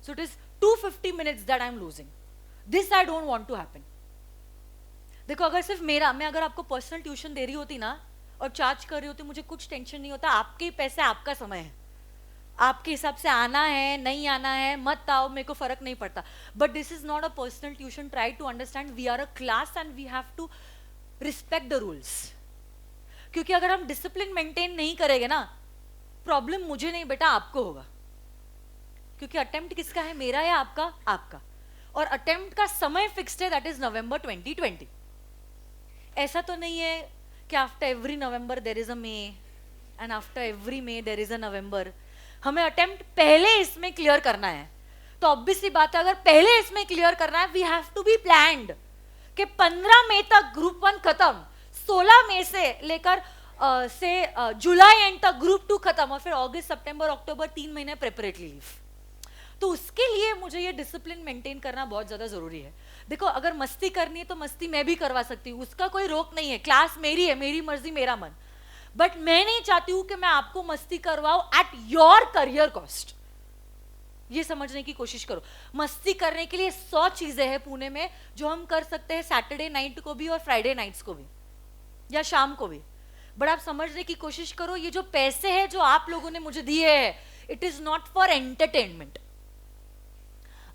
so it is 250 minutes that I am losing. This I don't want to happen. देखो अगर सिर्फ मेरा, मैं अगर आपको personal tuition दे रही होती ना और चार्ज कर रही होती, मुझे कुछ टेंशन नहीं होता। आपके पैसे, आपका समय है, आपके हिसाब से आना है नहीं आना है, मत आओ, मेरे को फर्क नहीं पड़ता। But this is not a personal tuition, try to understand, we are a class and we have to respect the rules. क्योंकि अगर हम डिसिप्लिन मेंटेन नहीं करेंगे ना, प्रॉब्लम मुझे नहीं बेटा आपको होगा। क्योंकि अटेम्प्ट किसका है, मेरा या आपका? आपका। और अटेम्प्ट का समय फिक्स्ड है, दैट इज नवंबर 2020। ऐसा तो नहीं है कि after every November there is a May and after every May there is a November. हमें अटेम्प्ट पहले इसमें क्लियर करना है। तो ऑब्वियसली बात है, अगर पहले इसमें क्लियर करना है, we have to be planned कि 15 मई तक ग्रुप 1 खत्म, 16 मई से लेकर जुलाई एंड तक ग्रुप 2 खत्म, और फिर अगस्त सितंबर अक्टूबर 3 महीने प्रिपरेटरी लीव। तो उसके लिए मुझे ये डिसिप्लिन मेंटेन करना बहुत ज्यादा जरूरी है। देखो अगर मस्ती करनी है तो मस्ती मैं भी करवा सकती हूँ, उसका कोई रोक नहीं है, क्लास मेरी है, मेरी मर्जी मेरा मन। बट मैं नहीं चाहती हूँ कि मैं आपको मस्ती करवाऊं एट योर करियर कॉस्ट। ये समझने की कोशिश करो, मस्ती करने के लिए 100 चीजें हैं पुणे में जो हम कर सकते हैं, सैटरडे नाइट को भी और फ्राइडे नाइट्स को भी या शाम को भी। बट आप समझने की कोशिश करो, ये जो पैसे हैं जो आप लोगों ने मुझे दिए हैं, it is not for entertainment.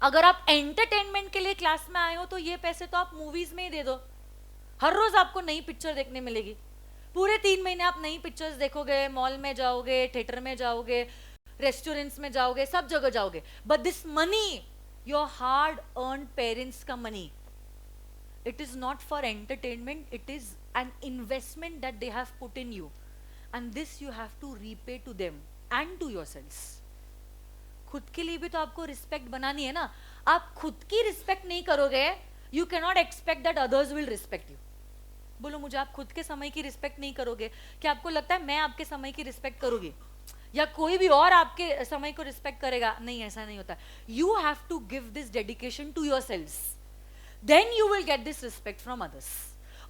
अगर आप एंटरटेनमेंट के लिए क्लास में आए हो तो ये पैसे तो आप मूवीज में ही दे दो। हर रोज आपको नई पिक्चर देखने मिलेगी, पूरे 3 महीने आप नई पिक्चर्स देखोगे, मॉल में जाओगे, थिएटर में जाओगे, रेस्टोरेंट्स में जाओगे, सब जगह जाओगे। But this money, your hard earn parents का money, it is not for entertainment, it is an investment that they have put in you, and this you have to repay to them and to yourselves. खुद के लिए भी तो आपको respect बनानी है ना। आप खुद की रिस्पेक्ट नहीं करोगे, you can not expect that others will respect you. बोलो मुझे, आप खुद के समय की रिस्पेक्ट नहीं करोगे, क्या आपको लगता है मैं आपके समय की रिस्पेक्ट करूंगी या कोई भी और आपके समय को रिस्पेक्ट करेगा? नहीं, ऐसा नहीं होता। You have to give this dedication to yourselves, then you will get this respect from others.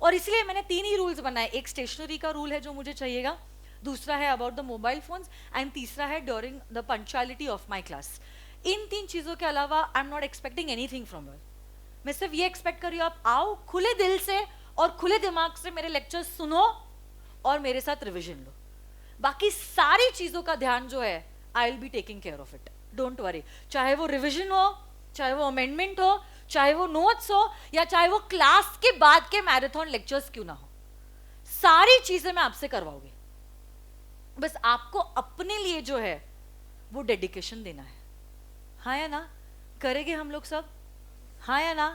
और इसलिए मैंने 3 ही रूल्स बनाए। एक स्टेशनरी का रूल है जो मुझे चाहिएगा, दूसरा है about the mobile phones, and तीसरा है during the punctuality of my class. इन 3 चीजों के अलावा I am not expecting anything from you. मैं सिर्फ ये एक्सपेक्ट कर रही हूँ आप आओ खुले दिल से और खुले दिमाग से मेरे लेक्चर सुनो और मेरे साथ रिविजन लो। बाकी सारी चीजों का ध्यान जो है, I will be taking care of it, don't worry. चाहे वो रिविजन हो, चाहे वो अमेंडमेंट हो, चाहे वो नोट्स हो, या चाहे वो क्लास के बाद के मैराथन लेक्चर्स क्यों ना हो, सारी चीजें मैं आपसे करवाऊंगी। बस आपको अपने लिए जो है वो डेडिकेशन देना है। हाँ या ना? करेंगे हम लोग सब? हाँ या ना?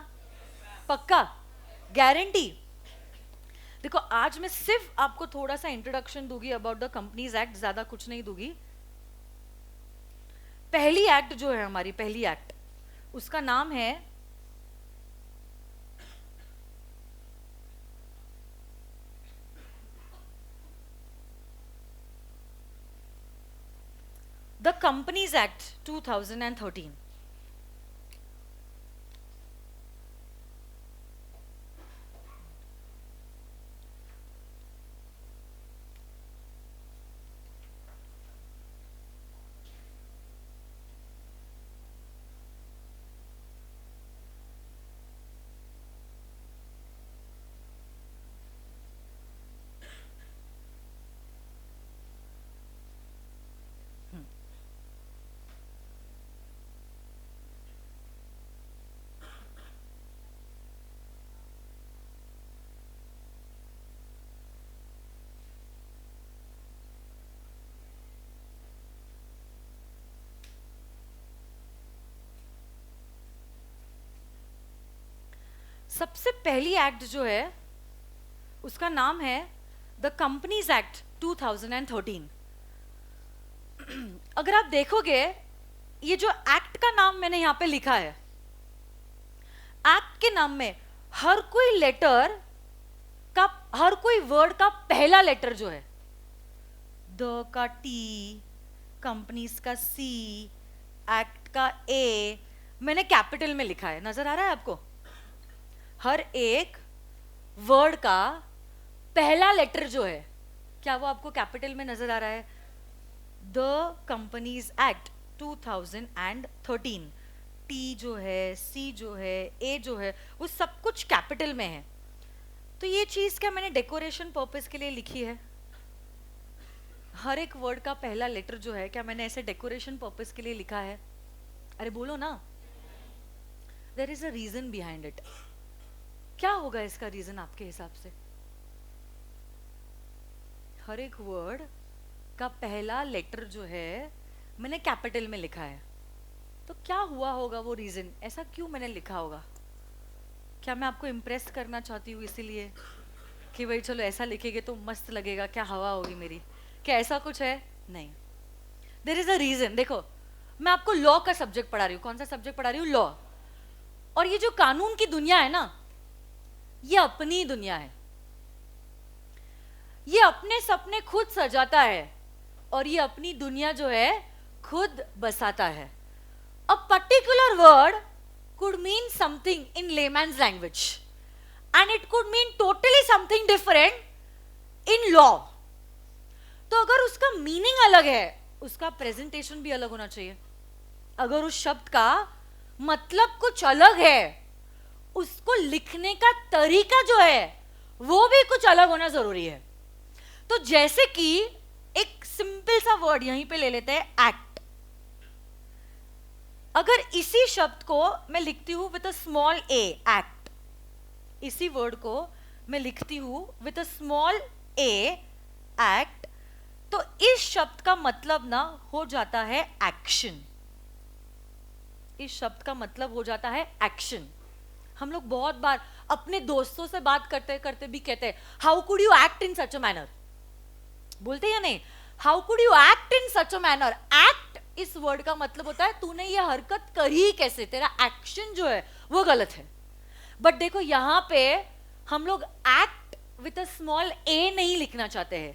पक्का? गारंटी? देखो आज मैं सिर्फ आपको थोड़ा सा इंट्रोडक्शन दूंगी अबाउट द कंपनीज एक्ट, ज्यादा कुछ नहीं दूंगी। पहली एक्ट जो है हमारी, पहली एक्ट, उसका नाम है द कंपनीज एक्ट 2013। सबसे पहली एक्ट जो है उसका नाम है द कंपनीज एक्ट 2013। अगर आप देखोगे ये जो एक्ट का नाम मैंने यहां पे लिखा है, एक्ट के नाम में हर कोई लेटर का, हर कोई वर्ड का पहला लेटर जो है, द का टी, कंपनीज का सी, एक्ट का ए, मैंने कैपिटल में लिखा है। नजर आ रहा है आपको? हर एक वर्ड का पहला लेटर जो है, क्या वो आपको कैपिटल में नजर आ रहा है? द कंपनीज एक्ट 2013, टी जो है, सी जो है, ए जो है, वो सब कुछ कैपिटल में है। तो ये चीज क्या मैंने डेकोरेशन पर्पस के लिए लिखी है? हर एक वर्ड का पहला लेटर जो है, क्या मैंने ऐसे डेकोरेशन पर्पस के लिए लिखा है? अरे बोलो ना। There is a reason behind it. क्या होगा इसका रीजन आपके हिसाब से? हर एक वर्ड का पहला लेटर जो है मैंने कैपिटल में लिखा है, तो क्या हुआ होगा वो रीजन? ऐसा क्यों मैंने लिखा होगा? क्या मैं आपको इम्प्रेस करना चाहती हूँ इसीलिए कि भाई चलो ऐसा लिखेंगे तो मस्त लगेगा, क्या हवा होगी मेरी? क्या ऐसा कुछ है? नहीं, देयर इज अ रीजन। देखो, मैं आपको लॉ का सब्जेक्ट पढ़ा रही हूँ। कौन सा सब्जेक्ट पढ़ा रही हूँ? लॉ। और ये जो कानून की दुनिया है ना, ये अपनी दुनिया है। ये अपने सपने खुद सजाता है और ये अपनी दुनिया जो है खुद बसाता है। A particular word could mean something in layman's language and it could mean totally something different in law. तो अगर उसका मीनिंग अलग है, उसका प्रेजेंटेशन भी अलग होना चाहिए। अगर उस शब्द का मतलब कुछ अलग है, उसको लिखने का तरीका जो है वो भी कुछ अलग होना जरूरी है। तो जैसे कि एक सिंपल सा वर्ड यहीं पे ले लेते हैं, एक्ट। अगर इसी शब्द को मैं लिखती हूं with a small A, act, इसी वर्ड को मैं लिखती हूं with a small A, act, तो इस शब्द का मतलब ना हो जाता है एक्शन। इस शब्द का मतलब हो जाता है एक्शन। हम लोग बहुत बार अपने दोस्तों से बात करते करते भी कहते हैं, how could you act in such a manner? बोलते या नहीं? How could you act in such a manner? Act इस वर्ड का मतलब होता है तूने ये हरकत करी कैसे, तेरा एक्शन जो है वो गलत है। बट देखो यहां पे हम लोग एक्ट विद अ स्मॉल ए नहीं लिखना चाहते हैं,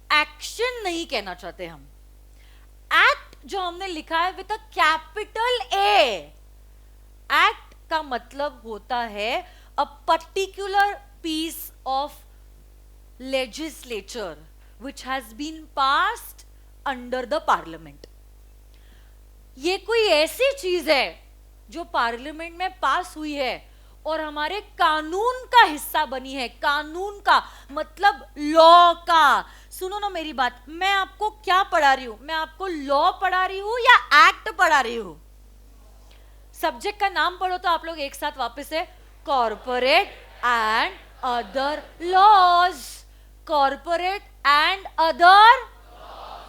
एक्शन नहीं कहना चाहते हम। एक्ट जो हमने लिखा है with a capital A, act का मतलब होता है a particular piece of legislature which has been passed under the parliament. ये कोई ऐसी चीज है जो पार्लियामेंट में पास हुई है और हमारे कानून का हिस्सा बनी है। कानून का मतलब लॉ का। सुनो ना मेरी बात, मैं आपको क्या पढ़ा रही हूं? मैं आपको लॉ पढ़ा रही हूं या एक्ट पढ़ा रही हूं? सब्जेक्ट का नाम पढ़ो तो आप लोग एक साथ वापस से, corporate and other laws. Corporate and other,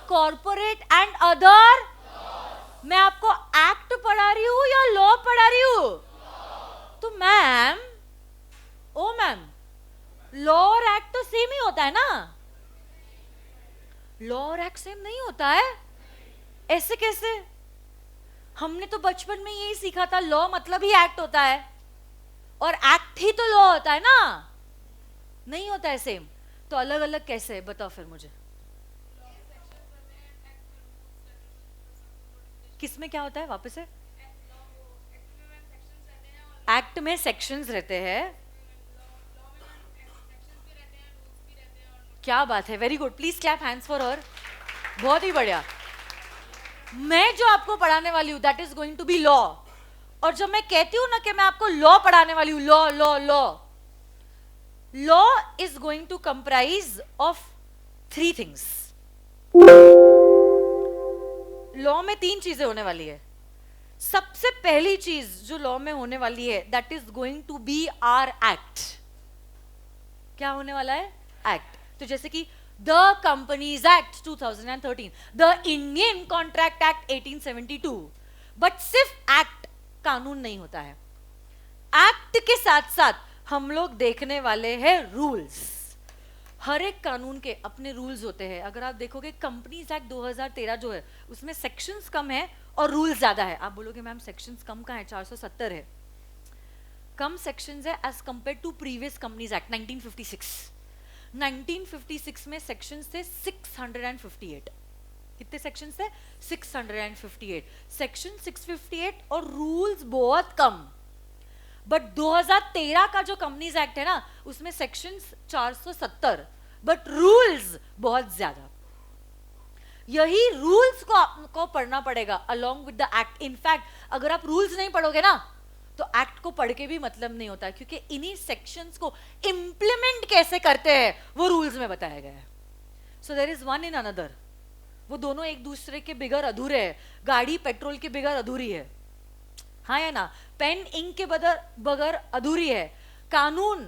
corporate and other. मैं आपको एक्ट पढ़ा रही हूं या लॉ पढ़ा रही हूं? तो मैम, ओ मैम, लॉ और एक्ट तो सेम ही होता है ना? लॉ और एक्ट सेम नहीं होता है। ऐसे कैसे? हमने तो बचपन में यही सीखा था, लॉ मतलब ही एक्ट होता है और एक्ट ही तो लॉ होता है ना। नहीं होता है सेम, तो अलग अलग कैसे है? बताओ फिर मुझे। किसमें क्या होता है? वापस से। एक्ट में सेक्शंस रहते हैं। क्या बात है, very good, please clap hands for her. बहुत ही बढ़िया। मैं जो आपको पढ़ाने वाली हूं that is going to be law. और जब मैं कहती हूं ना कि मैं आपको लॉ पढ़ाने वाली हूं, law law law, law is going to comprise of 3 things. Law में 3 चीजें होने वाली है। सबसे पहली चीज जो लॉ में होने वाली है that is going to be our act. क्या होने वाला है? एक्ट। तो जैसे कि the companies act 2013, the Indian contract act 1872। But सिर्फ एक्ट कानून नहीं होता है। एक्ट एक्ट के साथ साथ हम लोग देखने वाले हैं रूल्स। हर एक कानून के अपने रूल्स होते हैं। अगर आप देखोगे कंपनीज एक्ट 2013 जो है उसमें सेक्शंस कम है और रूल्स ज्यादा है। आप बोलोगे मैम सेक्शंस कम कहाँ है, 470 है। कम सेक्शंस है as compare to previous companies act 1956। 1956 में सेक्शंस थे 658। कितने सेक्शंस थे? 658। सेक्शन 658 और रूल्स बहुत कम। बट 2013 का जो कंपनीज एक्ट है ना उसमें सेक्शंस 470 बट रूल्स बहुत ज्यादा। यही रूल्स को आपको पढ़ना पड़ेगा along with the act. In fact अगर आप रूल्स नहीं पढ़ोगे ना तो एक्ट को पढ़ के भी मतलब नहीं होता, क्योंकि इन्हीं सेक्शंस को इंप्लीमेंट कैसे करते हैं वो रूल्स में बताया गया है। So there is one in another. वो दोनों एक दूसरे के बिगर अधूरे हैं। गाड़ी पेट्रोल के बिगर अधूरी है, हाँ या ना? पेन इंक के बगैर अधूरी है। कानून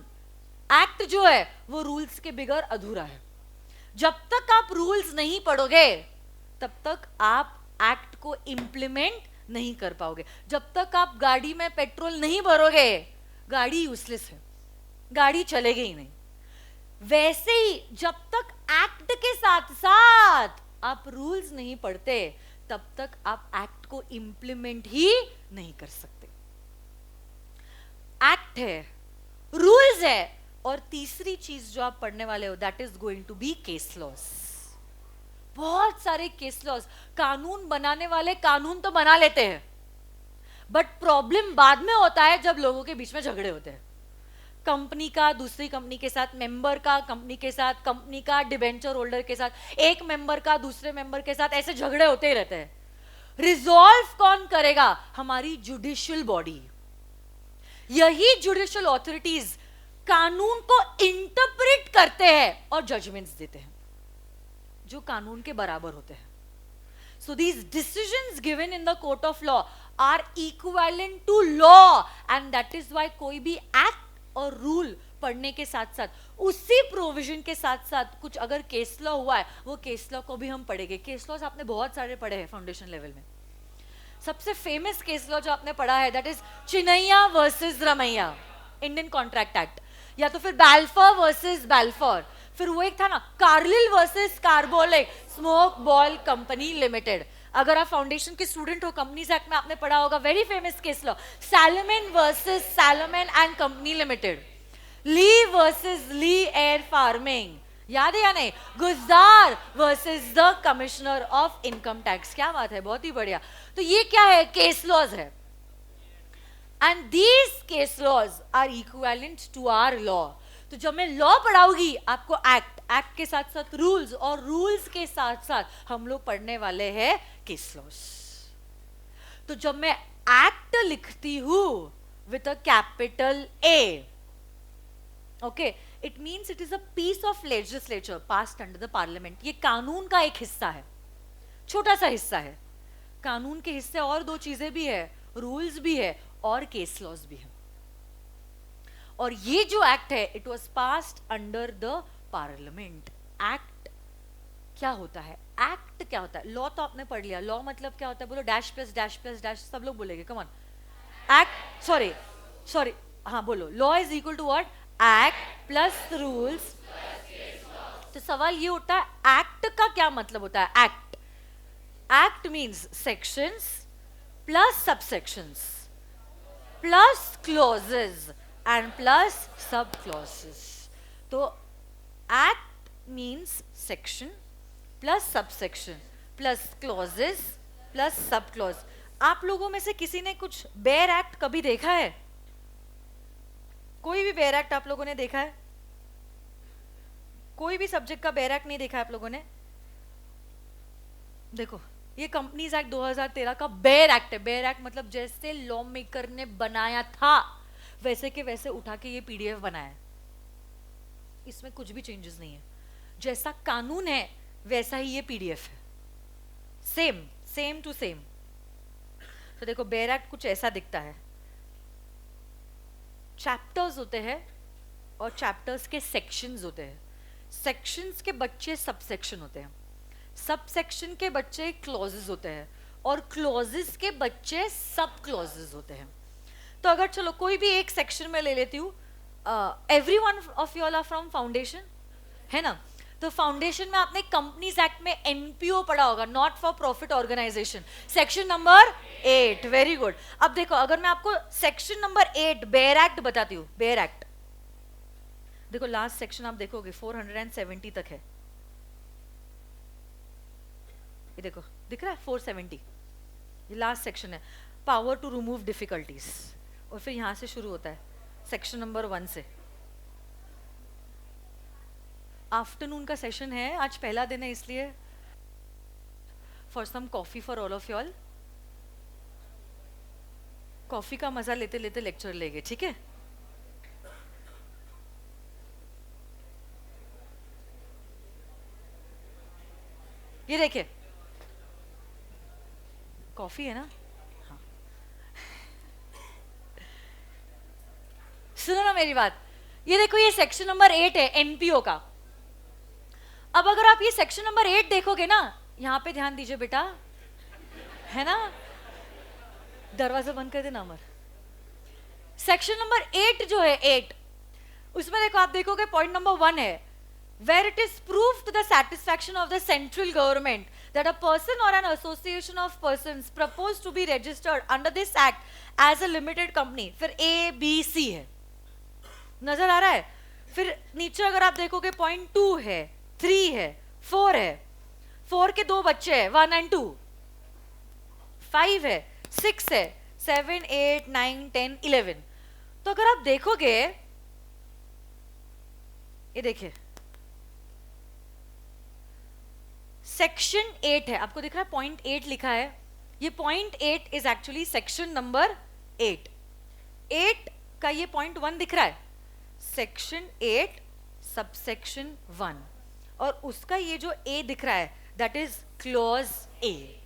एक्ट जो है वो रूल्स के बिगर अधूरा है। जब तक आप रूल्स नहीं पढ़ोगे तब तक आप एक्ट को इंप्लीमेंट नहीं कर पाओगे। जब तक आप गाड़ी में पेट्रोल नहीं भरोगे गाड़ी यूजलेस है, गाड़ी चलेगी ही नहीं। वैसे ही जब तक एक्ट के साथ साथ आप रूल्स नहीं पढ़ते तब तक आप एक्ट को इंप्लीमेंट ही नहीं कर सकते। एक्ट है, रूल्स है, और तीसरी चीज जो आप पढ़ने वाले हो that is going to be case laws. बहुत सारे केस लॉस। कानून बनाने वाले कानून तो बना लेते हैं बट प्रॉब्लम बाद में होता है जब लोगों के बीच में झगड़े होते हैं। कंपनी का दूसरी कंपनी के साथ, मेंबर का कंपनी के साथ, कंपनी का डिबेंचर होल्डर के साथ, एक मेंबर का दूसरे मेंबर के साथ, ऐसे झगड़े होते ही रहते हैं। रिजॉल्व कौन करेगा? हमारी जुडिशियल बॉडी। यही जुडिशियल ऑथोरिटीज कानून को इंटरप्रेट करते हैं और जजमेंट्स देते हैं जो कानून के बराबर होते हैं। So these decisions given in the court of law are equivalent to law and that is why कोई भी एक्ट और रूल पढ़ने के साथ साथ उसी प्रोविजन के साथ साथ कुछ अगर केस लॉ हुआ है वो केस लॉ को भी हम पढ़ेंगे। केस लॉज आपने बहुत सारे पढ़े हैं फाउंडेशन लेवल में। सबसे फेमस केस लॉ जो आपने पढ़ा है that is Chinnaiah versus Ramaiah, Indian contract act, या तो फिर बैल्फोर वर्सेस बैल्फोर, फिर वो एक था ना Carlill versus carbolic smoke ball company limited. अगर आप फाउंडेशन के स्टूडेंट हो, कंपनीज एक्ट में आपने पढ़ा होगा very famous case law Salomon versus Salomon and company limited, Lee versus Lee air farming, याद है या नहीं? गुजार versus the commissioner of income tax. क्या बात है, बहुत ही बढ़िया। तो ये क्या है? केस लॉज है and these case laws are equivalent to our law. तो जब मैं लॉ पढ़ाऊंगी आपको एक्ट, एक्ट के साथ साथ रूल्स, और रूल्स के साथ साथ हम लोग पढ़ने वाले हैं केस लॉज। तो जब मैं एक्ट लिखती हूं with a capital A, okay, it means it is a piece of legislature passed under the parliament. ये कानून का एक हिस्सा है, छोटा सा हिस्सा है। कानून के हिस्से और दो चीजें भी है, रूल्स भी है और केस लॉज भी है। और ये जो एक्ट है it was passed under the parliament. Act क्या होता है? एक्ट क्या होता है? लॉ तो आपने पढ़ लिया। लॉ मतलब क्या होता है? बोलो dash plus dash plus dash, सब लोग बोलेंगे, कम ऑन। एक्ट, सॉरी हाँ बोलो। Law is equal to what? Act plus rules. तो सवाल ये उठता है एक्ट का क्या मतलब होता है? Act means sections plus subsections plus clauses and plus sub clauses. तो act means section plus subsection plus clauses plus sub clause. आप लोगों में से किसी ने कुछ बेयर एक्ट कभी देखा है? कोई भी बेयर एक्ट आप लोगों ने देखा है? कोई भी सब्जेक्ट का बेयर एक्ट नहीं देखा है आप लोगों ने? देखो ये कंपनीज एक्ट 2013 का बेयर एक्ट है। बेयर एक्ट मतलब जैसे लॉ मेकर ने बनाया था वैसे के वैसे उठा के ये पीडीएफ बनाया। इसमें कुछ भी चेंजेस नहीं है। जैसा कानून है वैसा ही ये पीडीएफ है, सेम टू सेम। तो देखो बेयर एक्ट कुछ ऐसा दिखता है। चैप्टर्स होते हैं और चैप्टर्स के सेक्शंस होते हैं। सेक्शंस के बच्चे सबसेक्शन होते हैं, सबसेक्शन के बच्चे क्लॉजेस होते हैं और क्लॉजेस के बच्चे सब क्लॉजेस होते हैं। तो अगर चलो कोई भी एक सेक्शन में ले लेती हूँ, every one of you all are from foundation, है ना? तो फाउंडेशन में आपने कंपनीज एक्ट में एनपीओ पढ़ा होगा, not for profit organisation, section number 8, very good. अब देखो, अगर मैं आपको सेक्शन नंबर 8 बेयर एक्ट बताती हूँ, बेयर एक्ट, देखो लास्ट सेक्शन आप देखोगे 470 तक है, ये देखो दिख रहा है 470, ये लास्ट सेक्शन है, पावर टू रिमूव डिफिकल्टीज, और फिर यहां से शुरू होता है सेक्शन नंबर 1 से। आफ्टरनून का सेशन है, आज पहला दिन है, इसलिए for some coffee for all of you all, coffee का मजा लेते लेते लेक्चर लेंगे, ठीक है? ये देखिए कॉफी है ना, हाँ। सुनो ना मेरी बात, ये देखो ये सेक्शन नंबर 8 है एनपीओ का। अब अगर आप ये सेक्शन नंबर 8 देखोगे ना, यहां पे ध्यान दीजिए बेटा, है ना? दरवाजा बंद कर देना अमर। सेक्शन नंबर 8 जो है 8, उसमें देखो, आप देखोगे पॉइंट नंबर 1 है, where it is proved to the satisfaction of the central government that a person or an association of persons proposed to be registered under this act as a limited company, फिर A, B, C है, नजर आ रहा है? फिर नीचे अगर आप देखोगे पॉइंट 2 है, 3 है, 4 है, 4 के 2 बच्चे हैं, 1 and 2, 5 है, 6 है, 7, 8, 9, 10, 11। तो अगर आप देखोगे, ये देखिए सेक्शन 8 है, आपको दिख रहा है पॉइंट 8 लिखा है, ये point 8 is actually section number 8। 8 का ये पॉइंट 1 दिख रहा है, सेक्शन 8 सबसेक्शन 1, और उसका ये जो ए दिख रहा है दैट इज क्लॉज ए।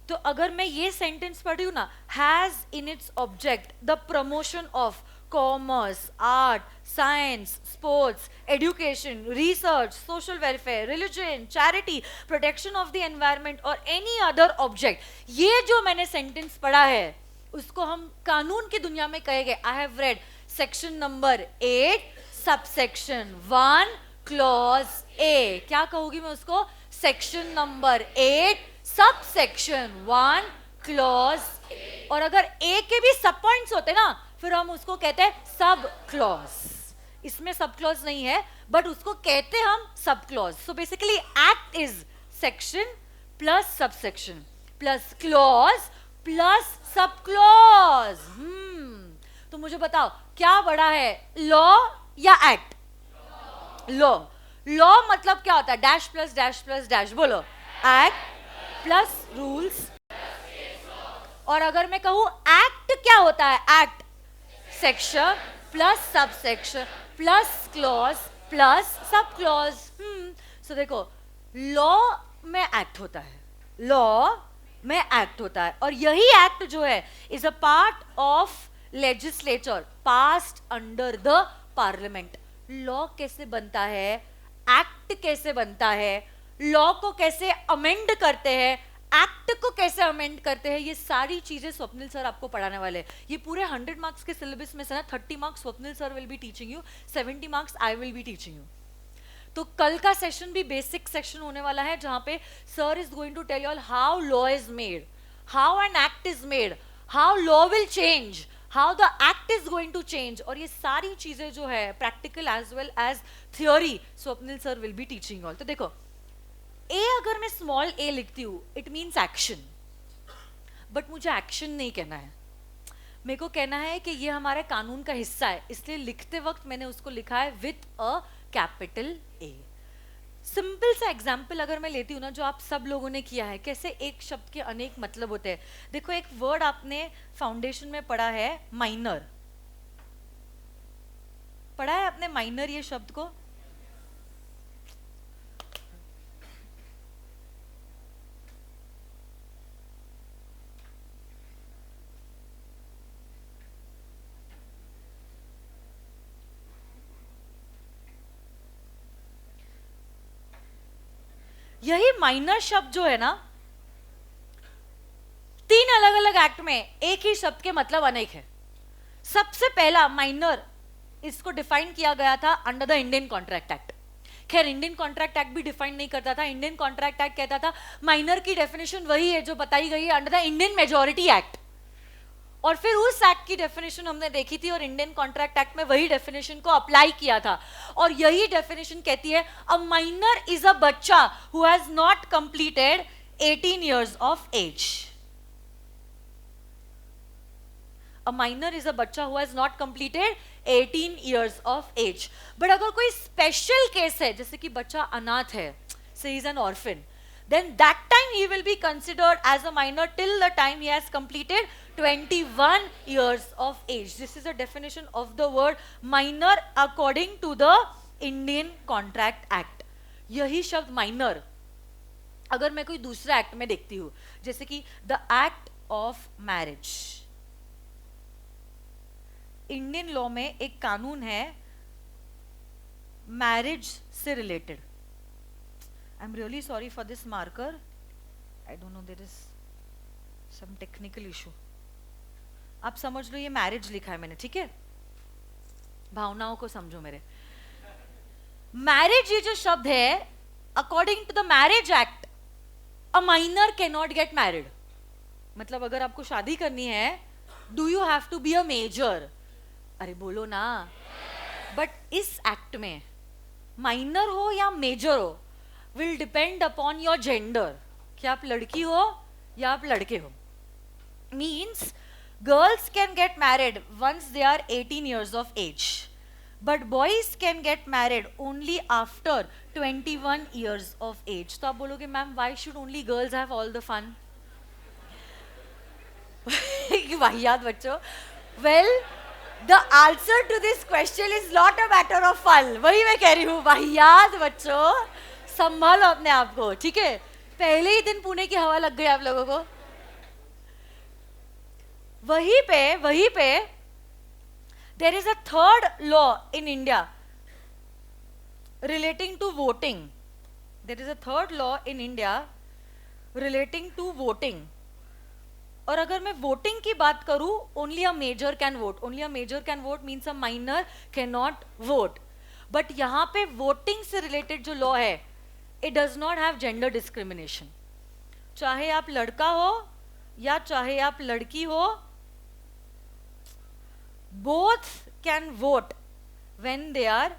तो अगर मैं ये सेंटेंस पढ़ रही हूं ना, has in its object the promotion of commerce, art, science, sports, education, research, social welfare, religion, charity, protection of the environment और एनी अदर ऑब्जेक्ट, ये जो मैंने सेंटेंस पढ़ा है उसको हम कानून की दुनिया में कहेंगे, I have read section number 8 subsection 1 clause A. क्या कहूंगी मैं उसको? Section number 8 subsection 1 clause. और अगर ए के भी सब पॉइंट्स होते ना, फिर हम उसको कहते हैं सब क्लॉज। इसमें सब क्लॉज नहीं है, बट उसको कहते हम सब clause. So basically act is section plus subsection plus clause plus sub clause. तो मुझे बताओ क्या बड़ा है, लॉ या एक्ट? लॉ। लॉ मतलब क्या होता है? Dash plus dash plus dash, बोलो। Act plus rules. और अगर मैं कहूं एक्ट क्या होता है? Act section plus sub section plus clause plus sub clause. So देखो, लॉ में एक्ट होता है, लॉ में एक्ट होता है, और यही एक्ट जो है is a part of legislature passed under the parliament. Law कैसे बनता है, एक्ट कैसे बनता है, लॉ को कैसे अमेंड करते हैं, एक्ट को कैसे अमेंड करते हैं, ये सारी चीजें स्वप्निल सर आपको पढ़ाने वाले हैं। ये पूरे 100 मार्क्स के सिलेबस में से ना 30 marks Swapnil sir will be teaching you, 70 marks I will be teaching you. तो कल का सेशन भी बेसिक सेक्शन होने वाला है, जहां पे sir is going to tell you all how law is made, how an act is made, how law will change, how the act is going to change, और ये सारी चीजें जो है practical as well as theory Swapnil sir will be teaching all. तो देखो, A अगर मैं स्मॉल ए लिखती हूं इट मीन्स एक्शन, बट मुझे एक्शन नहीं कहना है, मेरे को कहना है कि ये हमारे कानून का हिस्सा है, इसलिए लिखते वक्त मैंने उसको लिखा है with a capital A. Simple सा एग्जाम्पल अगर मैं लेती हूँ ना, जो आप सब लोगों ने किया है, कैसे एक शब्द के अनेक मतलब होते हैं। देखो, एक वर्ड आपने फाउंडेशन में पढ़ा है, माइनर, पढ़ा है आपने माइनर ये शब्द को? यही माइनर शब्द जो है ना, 3 अलग अलग एक्ट में एक ही शब्द के मतलब अनेक है। सबसे पहला माइनर इसको डिफाइन किया गया था under the Indian contract act. खैर इंडियन कॉन्ट्रैक्ट एक्ट भी डिफाइन नहीं करता था, इंडियन कॉन्ट्रैक्ट एक्ट कहता था माइनर की डेफिनेशन वही है जो बताई गई है under the Indian majority act. और फिर उस एक्ट की डेफिनेशन हमने देखी थी और इंडियन कॉन्ट्रैक्ट एक्ट में वही डेफिनेशन को अप्लाई किया था। और यही डेफिनेशन कहती है अ माइनर इज अ बच्चा who has not completed 18 years of age. A minor is a बच्चा who has not completed 18 years of age. But अगर कोई special case है, जैसे कि बच्चा अनाथ है, say he is an orphan, then that time he will be considered as a minor till the time he has completed 21 years of age. This is a definition of the word minor according to the Indian Contract Act. यही शब्द minor अगर मैं कोई दूसरा act में देखती हूँ, जैसे कि the act of marriage, Indian law में एक कानून है मैरिज से related. I am really sorry for this marker, I don't know there is some technical issue. आप समझ लो ये मैरिज लिखा है मैंने, ठीक है, भावनाओं को समझो मेरे। मैरिज ये जो शब्द है, according to the marriage act a minor can not get married. मतलब अगर आपको शादी करनी है, do you have to be a major? अरे बोलो ना। बट इस एक्ट में माइनर हो या मेजर हो will depend upon your gender, कि आप लड़की हो या आप लड़के हो। Means girls can get married once they are 18 years of age, but boys can get married only after 21 years of age. तो आप बोलोगे ma'am why should only girls have all the fun? वाहियात बच्चों। Well, the answer to this question is not a matter of fun. वही मैं कह रही हूँ, वाहियात बच्चों, संभालो अपने आप को, ठीक है। पहले ही दिन पुणे की हवा लग गई आप लोगों को। वहीं पे there is a third law in India relating to voting. There is a third law in India relating to voting. और अगर मैं voting की बात करूं, only a major can vote. Only a major can vote means a minor cannot vote. But यहाँ पे voting से related जो law है, it does not have gender discrimination. चाहे आप लड़का हो या चाहे आप लड़की हो, both can vote when they are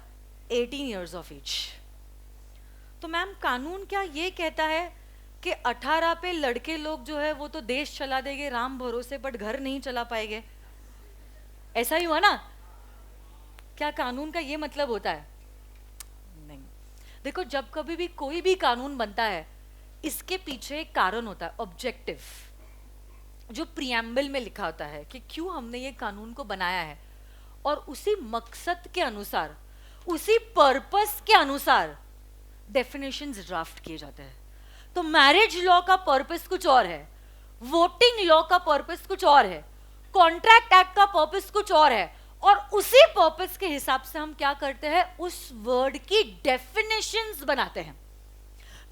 18 years of age. तो मैम कानून क्या ये कहता है कि 18 पे लड़के लोग जो है वो तो देश चला देंगे राम भरोसे, बट घर नहीं चला पाएंगे? ऐसा ही हुआ ना? क्या कानून का ये मतलब होता है? नहीं। देखो, जब कभी भी कोई भी कानून बनता है, इसके पीछे एक कारण होता है, ऑब्जेक्टिव, जो प्रीएम्बल में लिखा होता है कि क्यों हमने ये कानून को बनाया है, और उसी मकसद के अनुसार, उसी पर्पस के अनुसार डेफिनेशंस ड्राफ्ट किए जाते हैं। तो मैरिज लॉ का पर्पस कुछ और है, वोटिंग लॉ का पर्पस कुछ और है, कॉन्ट्रैक्ट एक्ट का पर्पस कुछ और है, और उसी पर्पस के हिसाब से हम क्या करते हैं, उस वर्ड की डेफिनेशंस बनाते हैं।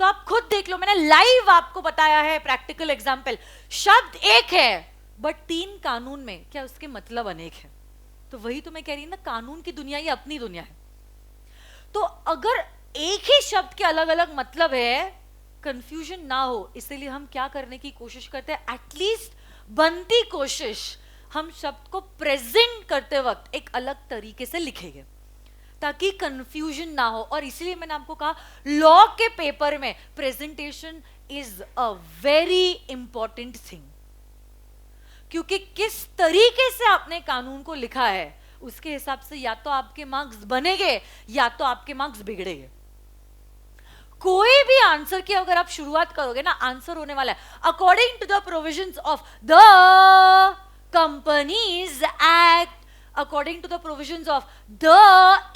तो आप खुद देख लो, मैंने लाइव आपको बताया है प्रैक्टिकल एग्जाम्पल। शब्द एक है बट 3 कानून में क्या उसके मतलब अनेक है। तो वही तो मैं कह रही हूं ना, कानून की दुनिया ये अपनी दुनिया है। तो अगर एक ही शब्द के अलग अलग मतलब है, कंफ्यूजन ना हो, इसलिए हम क्या करने की कोशिश करते हैं, एटलीस्ट बनती कोशिश हम शब्द को प्रेजेंट करते वक्त एक अलग तरीके से लिखेंगे ताकि कंफ्यूजन ना हो। और इसलिए मैंने आपको कहा लॉ के पेपर में presentation is a very important thing, क्योंकि किस तरीके से आपने कानून को लिखा है उसके हिसाब से या तो आपके मार्क्स बनेंगे या तो आपके मार्क्स बिगड़ेंगे। कोई भी आंसर की अगर आप शुरुआत करोगे ना, आंसर होने वाला है according to the provisions of the companies act, according to the provisions of the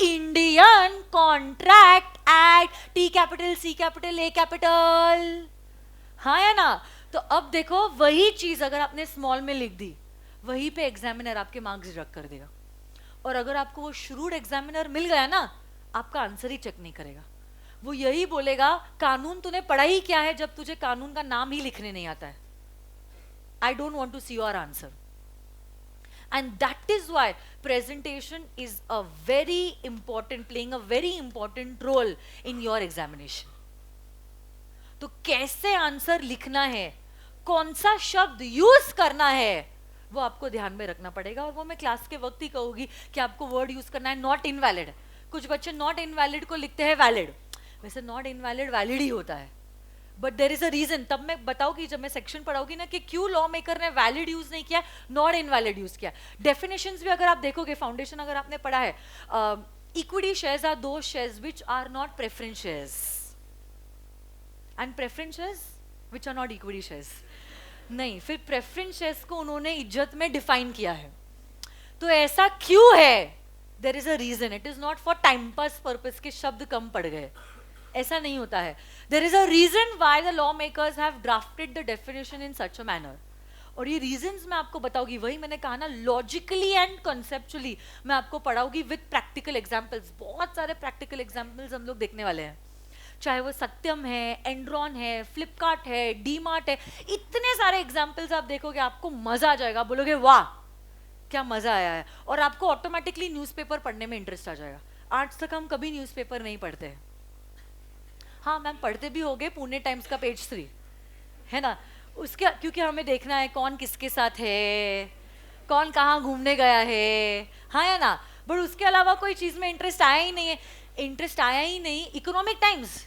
Indian Contract Act, T capital, C capital, A capital, हाँ या ना? तो अब देखो, वही चीज अगर आपने स्मॉल में लिख दी, वहीं पे एग्जामिनर आपके मार्क्स डिडक्ट कर देगा। और अगर आपको वो श्रूड एग्जामिनर मिल गया ना, आपका आंसर ही चेक नहीं करेगा। वो यही बोलेगा कानून तूने पढ़ा ही क्या है जब तुझे कानून का नाम ही लिखने नहीं आता है। I don't want to see your answer. And that is why presentation is a very important, playing a very important role in your examination. तो कैसे आंसर लिखना है, कौन सा शब्द यूज करना है, वो आपको ध्यान में रखना पड़ेगा. और वो मैं क्लास के वक्त ही कहूंगी कि आपको वर्ड यूज करना है नॉट इनवैलिड. कुछ बच्चे नॉट इनवैलिड को लिखते हैं वैलिड. वैसे नॉट इनवैलिड वैलिड ही होता है, but there is a reason. तब मैं बताऊंगी जब मैं सेक्शन पढ़ाऊंगी ना कि क्यों लॉ मेकर ने वैलिड यूज नहीं किया, नॉट इनवैलिड यूज किया. डेफिनेशंस भी अगर आप देखोगे, फाउंडेशन अगर आपने पढ़ा है, equity shares are those shares which are not preference shares, and preference shares which are not equity shares. नहीं, फिर प्रेफरेंस शेयर्स को उन्होंने इज्जत में डिफाइन किया है. तो ऐसा क्यों है? There is a reason. It is not for time pass purpose के शब्द कम पड़ गए, ऐसा नहीं होता है. There is a reason why the law makers have drafted the definition in such a manner. और ये रीजंस मैं आपको बताऊंगी, वही मैंने कहा ना, लॉजिकली एंड कॉन्सेप्चुअली मैं आपको पढ़ाऊंगी विद प्रैक्टिकल एग्जांपल्स. बहुत सारे प्रैक्टिकल एग्जांपल्स हम लोग देखने वाले हैं, चाहे वो सत्यम है, एंड्रॉन है, फ्लिपकार्ट है, डीमार्ट है. इतने सारे एग्जांपल्स आप देखोगे, आपको मजा आ जाएगा, बोलोगे वाह क्या मजा आया है. और आपको ऑटोमेटिकली न्यूज़पेपर पढ़ने में इंटरेस्ट आ जाएगा. आज तक हम कभी न्यूज़पेपर नहीं पढ़ते हैं. हाँ मैम, पढ़ते भी होगे पुणे टाइम्स का पेज 3 है ना, उसके क्योंकि हमें देखना है कौन किसके साथ है, कौन कहाँ घूमने गया है, हाँ या ना. बट उसके अलावा कोई चीज में इंटरेस्ट आया ही नहीं है. इंटरेस्ट आया ही नहीं. इकोनॉमिक टाइम्स,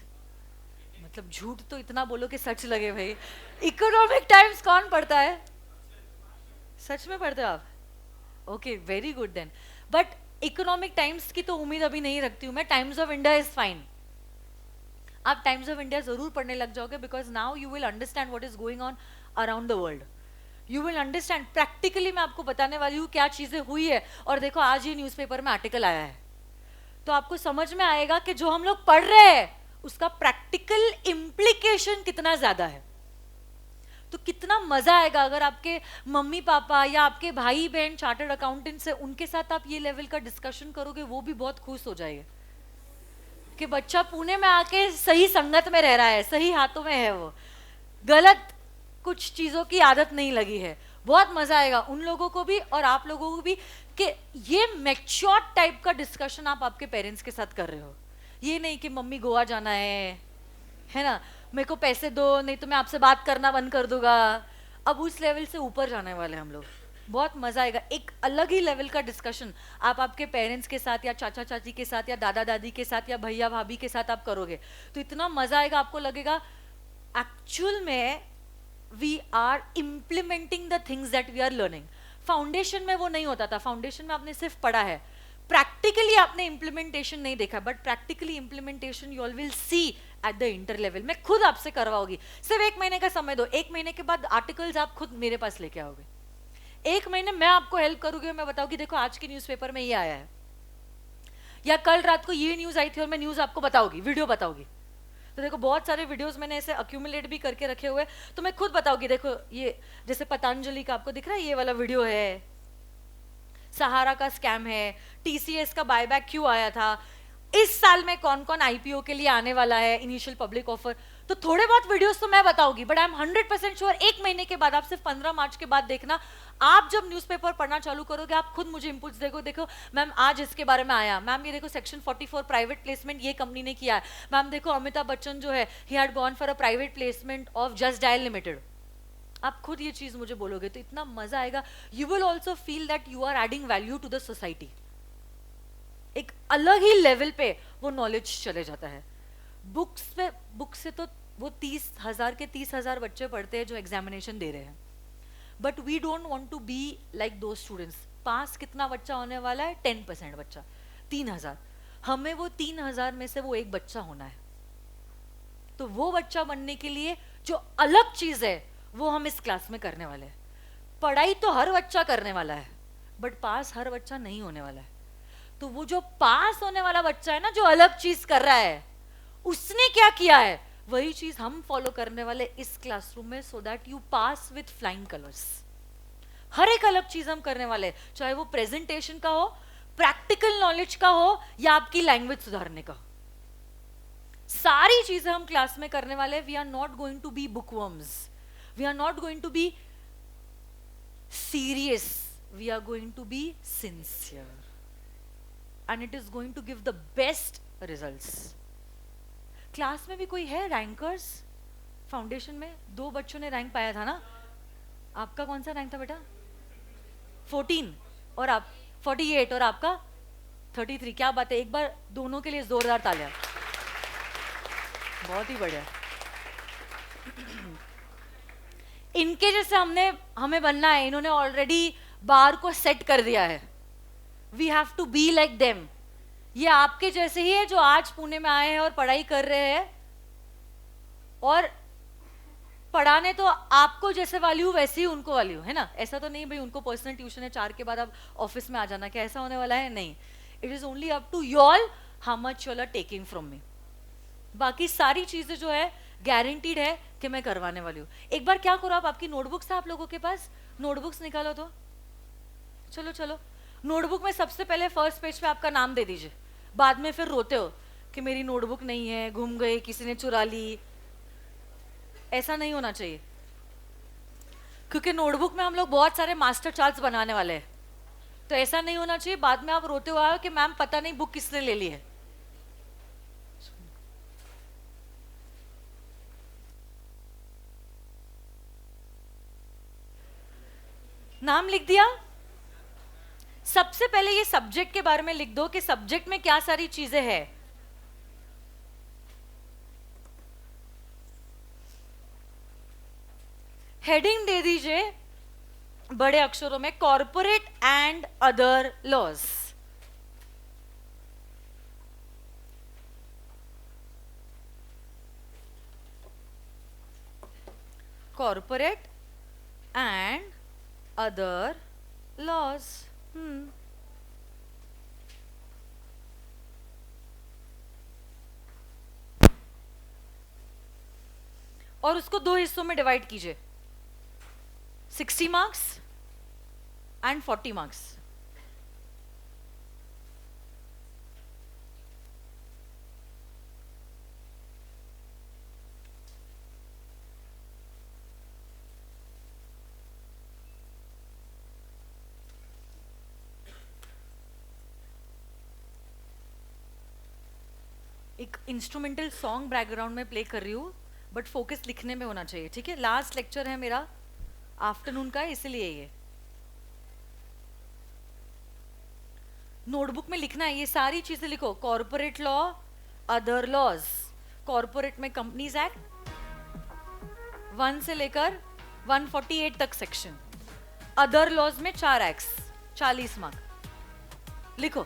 मतलब झूठ तो इतना बोलो कि सच लगे भाई. इकोनॉमिक टाइम्स कौन पढ़ता है? सच में पढ़ते हो आप? Okay, very good then. But Economic Times की तो उम्मीद अभी नहीं रखती हूँ मैं. Times of India is fine. आप टाइम्स ऑफ इंडिया जरूर पढ़ने लग जाओगे, because now you will understand what is going on around the world. You will understand. Practically मैं आपको बताने वाली हूँ क्या चीजें हुई है. और देखो आज ये न्यूज़पेपर में आर्टिकल आया है, तो आपको समझ में आएगा कि जो हम लोग पढ़ रहे हैं उसका प्रैक्टिकल इम्प्लीकेशन कितना ज्यादा है. तो कितना मजा आएगा अगर आपके मम्मी पापा या आपके भाई बहन चार्टर्ड अकाउंटेंट से, उनके साथ आप ये लेवल का डिस्कशन करोगे, वो भी बहुत खुश हो जाएंगे कि बच्चा पुणे में आके सही संगत में रह रहा है, सही हाथों में है, वो गलत कुछ चीजों की आदत नहीं लगी है. बहुत मजा आएगा उन लोगों को भी और आप लोगों को भी कि ये मैच्योर टाइप का डिस्कशन आप आपके पेरेंट्स के साथ कर रहे हो. ये नहीं कि मम्मी गोवा जाना है ना, मेरे को पैसे दो नहीं तो मैं आपसे बात करना बंद कर दूंगा. अब उस लेवल से ऊपर जाने वाले हम लोग. बहुत मजा आएगा. एक अलग ही लेवल का डिस्कशन आप आपके पेरेंट्स के साथ या चाचा चाची के साथ या दादा दादी के साथ या भैया भाभी के साथ आप करोगे तो इतना मजा आएगा. आपको लगेगा एक्चुअल में we are implementing the things that we are learning. Foundation में वो नहीं होता था. फाउंडेशन में आपने सिर्फ पढ़ा है, प्रैक्टिकली आपने इम्प्लीमेंटेशन नहीं देखा. But practically implementation you all will see eight the inter level. मैं खुद आपसे करवाऊंगी. सिर्फ 1 महीने का समय दो. 1 महीने के बाद आर्टिकल्स आप खुद मेरे पास लेके आओगे. 1 महीने मैं आपको हेल्प करूंगी. मैं बताऊंगी देखो आज के न्यूज़पेपर में ये आया है, या कल रात को ये न्यूज आई थी और मैं न्यूज आपको बताऊंगी, वीडियो बताऊंगी. तो देखो बहुत सारे वीडियोस मैंने ऐसे अक्यूमुलेट भी करके रखे हुए, तो मैं खुद बताऊंगी. देखो ये जैसे पतंजलि का आपको दिख रहा है, ये वाला वीडियो है. सहारा का स्कैम है. टीसीएस का बायबैक क्यों आया था. इस साल में कौन कौन आईपीओ के लिए आने वाला है, इनिशियल पब्लिक ऑफर. तो थोड़े बहुत वीडियोस तो मैं बताऊंगी, बट आई एम 100% श्योर 1 महीने के बाद, आप सिर्फ 15 मार्च के बाद देखना, आप जब न्यूज़पेपर पढ़ना चालू करोगे आप खुद मुझे इनपुट्स देखो मैम आज इसके बारे में आया, मैम ये देखो सेक्शन 44 प्राइवेट प्लेसमेंट ये कंपनी ने किया है, मैम देखो अमिताभ बच्चन जो है he had gone for a private placement of just dial limited. आप खुद ये चीज मुझे बोलोगे तो इतना मजा आएगा. You will also feel that you are adding value to the society. एक अलग ही लेवल पे वो नॉलेज चले जाता है. बुक्स से तो वो 30,000 के 30,000 बच्चे पढ़ते हैं जो एग्जामिनेशन दे रहे हैं. But we don't want to be like those students. पास कितना बच्चा होने वाला है? 10% बच्चा. 3,000. हमें वो 3,000 में से वो एक बच्चा होना है. तो वो बच्चा बनने के लिए जो अलग चीज है वो हम इस क्लास में करने वाले हैं. पढ़ाई तो हर बच्चा करने वाला है, बट पास हर बच्चा नहीं होने वाला है. तो वो जो पास होने वाला बच्चा है ना, जो अलग चीज कर रहा है, उसने क्या किया है वही चीज हम फॉलो करने वाले इस क्लासरूम में, so that you pass with flying colours. हर एक अलग चीज हम करने वाले, चाहे वो प्रेजेंटेशन का हो, प्रैक्टिकल नॉलेज का हो, या आपकी लैंग्वेज सुधारने का. सारी चीजें हम क्लास में करने वाले. We are not going to be bookworms. We are not going to be serious we are going to be sincere and it is going to give the best results. Class में भी कोई है rankers? Foundation में 2 बच्चों ने rank पाया था ना? आपका कौन सा रैंक था बेटा? 14 और आप 48 और आपका 33. क्या बात है, एक बार दोनों के लिए जोरदार तालियां. बहुत ही बढ़िया. इनके जैसे हमें बनना है. इन्होंने ऑलरेडी बार को सेट कर दिया है. We have to be like them. ये आपके जैसे ही है जो आज पुणे में आए हैं और पढ़ाई कर रहे हैं, और पढ़ाने तो आपको जैसे वैल्यू वैसे ही उनको वैल्यू है ना. ऐसा तो नहीं भाई उनको पर्सनल ट्यूशन है 4 के बाद आप ऑफिस में आ जाना, क्या ऐसा होने वाला है? नहीं. It is only up to you all how much you are taking from me. बाकी सारी चीजें जो है गारंटीड है कि मैं करवाने वाली हूँ. एक बार क्या करो, आपकी नोटबुक्स है आप लोगों के पास? नोटबुक्स निकालो तो. चलो चलो, नोटबुक में सबसे पहले फर्स्ट पेज पे आपका नाम दे दीजिए. बाद में फिर रोते हो कि मेरी नोटबुक नहीं है, घूम गई, किसी ने चुरा ली. ऐसा नहीं होना चाहिए, क्योंकि नोटबुक में हम लोग बहुत सारे मास्टर चार्ट्स बनाने वाले हैं. तो ऐसा नहीं होना चाहिए बाद में आप रोते हुए आओ कि मैम पता नहीं बुक किसने ले ली है. नाम लिख दिया. सबसे पहले ये सब्जेक्ट के बारे में लिख दो कि सब्जेक्ट में क्या सारी चीजें हैं. हेडिंग दे दीजिए बड़े अक्षरों में, corporate and other laws. Corporate and other laws. और उसको 2 हिस्सों में डिवाइड कीजिए, 60 मार्क्स एंड 40 मार्क्स. एक इंस्ट्रूमेंटल सॉन्ग बैकग्राउंड में प्ले कर रही हूँ, बट फोकस लिखने में होना चाहिए, ठीक है? लास्ट लेक्चर है मेरा आफ्टरनून का, इसलिए ये नोटबुक में लिखना है. ये सारी चीजें लिखो. Corporate law, other laws. Corporate में कंपनीज एक्ट 1 से लेकर 148 तक सेक्शन. अदर लॉज में 4 एक्ट्स, 40 मार्क. लिखो.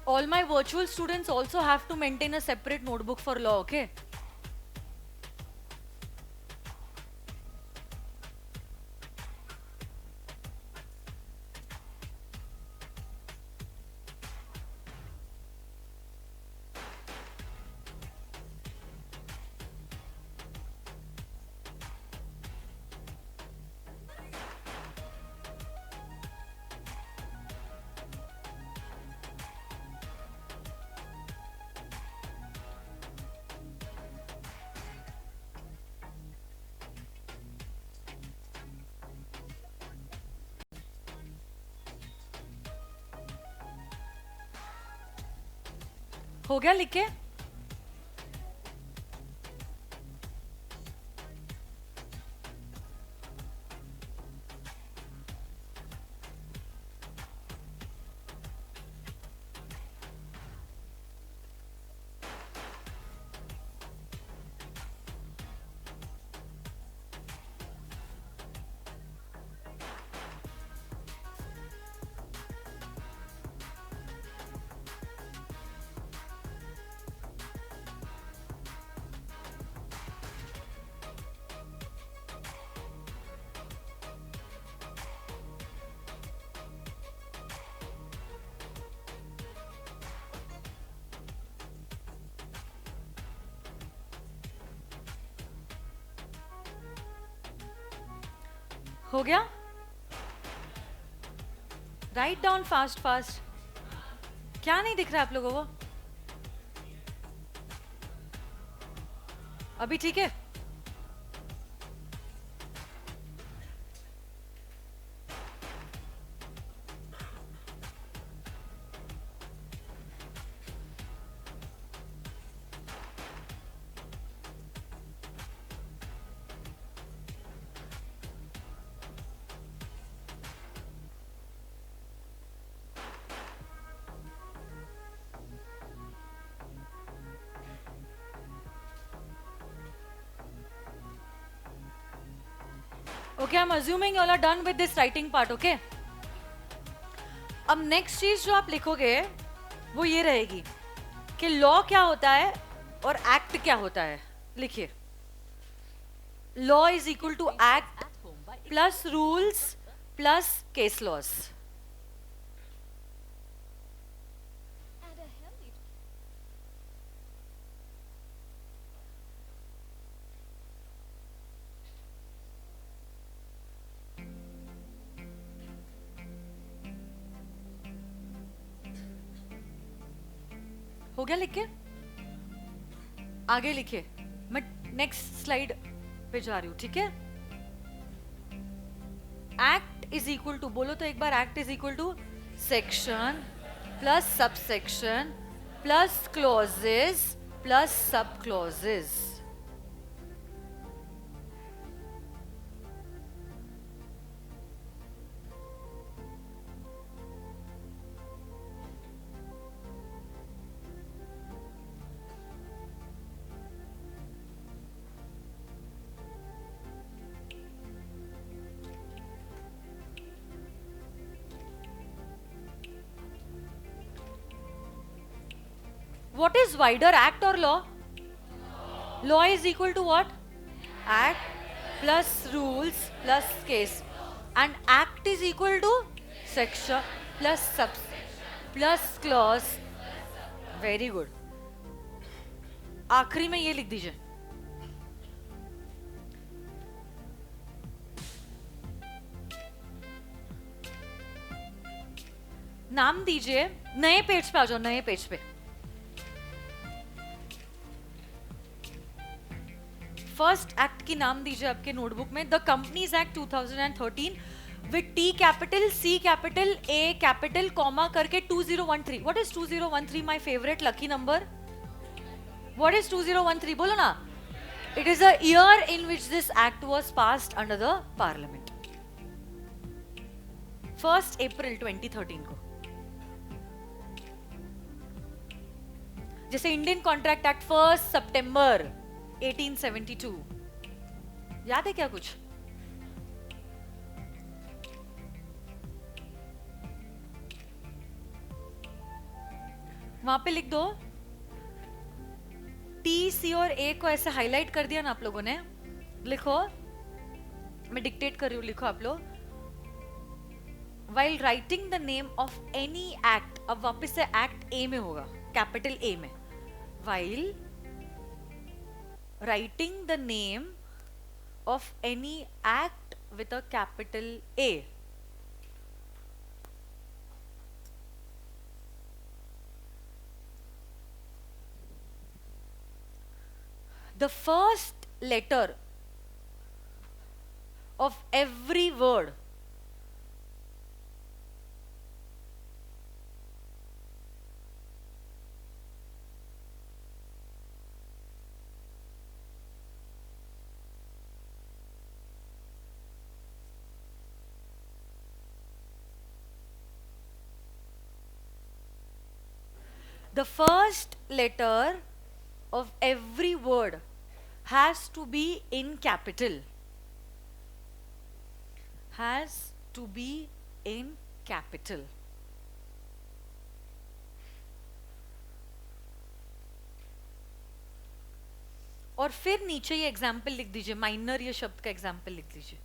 All my virtual students also have to maintain a separate notebook for law, okay? हो गया लिख के? हो गया? Write down fast fast. क्या नहीं दिख रहा है आप लोगों को? अभी ठीक है? Okay, I'm assuming you all are done with this writing part, okay? अब नेक्स्ट चीज जो आप लिखोगे वो ये रहेगी कि लॉ क्या होता है और एक्ट क्या होता है. लिखिए, law is equal to act plus rules plus case laws. हो गया लिख के? आगे लिखिए, मैं नेक्स्ट स्लाइड पे जा रही हूं, ठीक है? एक्ट इज इक्वल टू, बोलो तो एक बार, act is equal to section plus subsection plus clauses plus sub clauses. What is wider, act or law? Law is equal to what? Act plus rules plus case. And act is equal to section plus sub plus clause. Very good. आखिरी में ये लिख दीजिए. नाम दीजिए, नए page पे आ जाओ, नए पेज पे. फर्स्ट एक्ट की नाम दीजिए आपके नोटबुक में, the companies act 2013 with T capital, C capital, A capital, comma करके 2013. What is 2013? My favourite lucky number. What is 2013? बोलो ना. It is a year in which this act was passed under the parliament. 1 अप्रैल 2013 को. जैसे Indian contract act 1 सितंबर 1872. याद है क्या कुछ? वहां पे लिख दो. टी, सी और ए को ऐसे हाईलाइट कर दिया ना आप लोगों ने. लिखो, मैं डिक्टेट कर रही हूं, लिखो आप लोग. While writing the name of any act, अब वापस से एक्ट ए में होगा, कैपिटल ए में. While writing the name of any act with a capital A, the first letter of every word the first letter of every word has to be in capital. Has to be in capital. और फिर नीचे ये example लिख दीजिए, minor ये शब्द का example लिख दीजिए.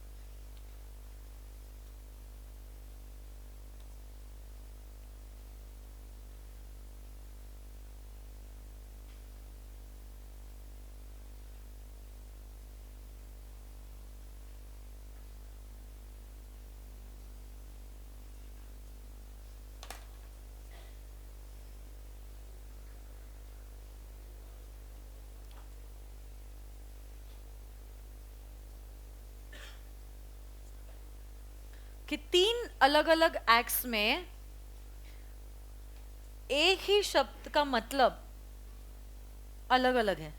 कि 3 अलग अलग एक्ट्स में एक ही शब्द का मतलब अलग अलग है।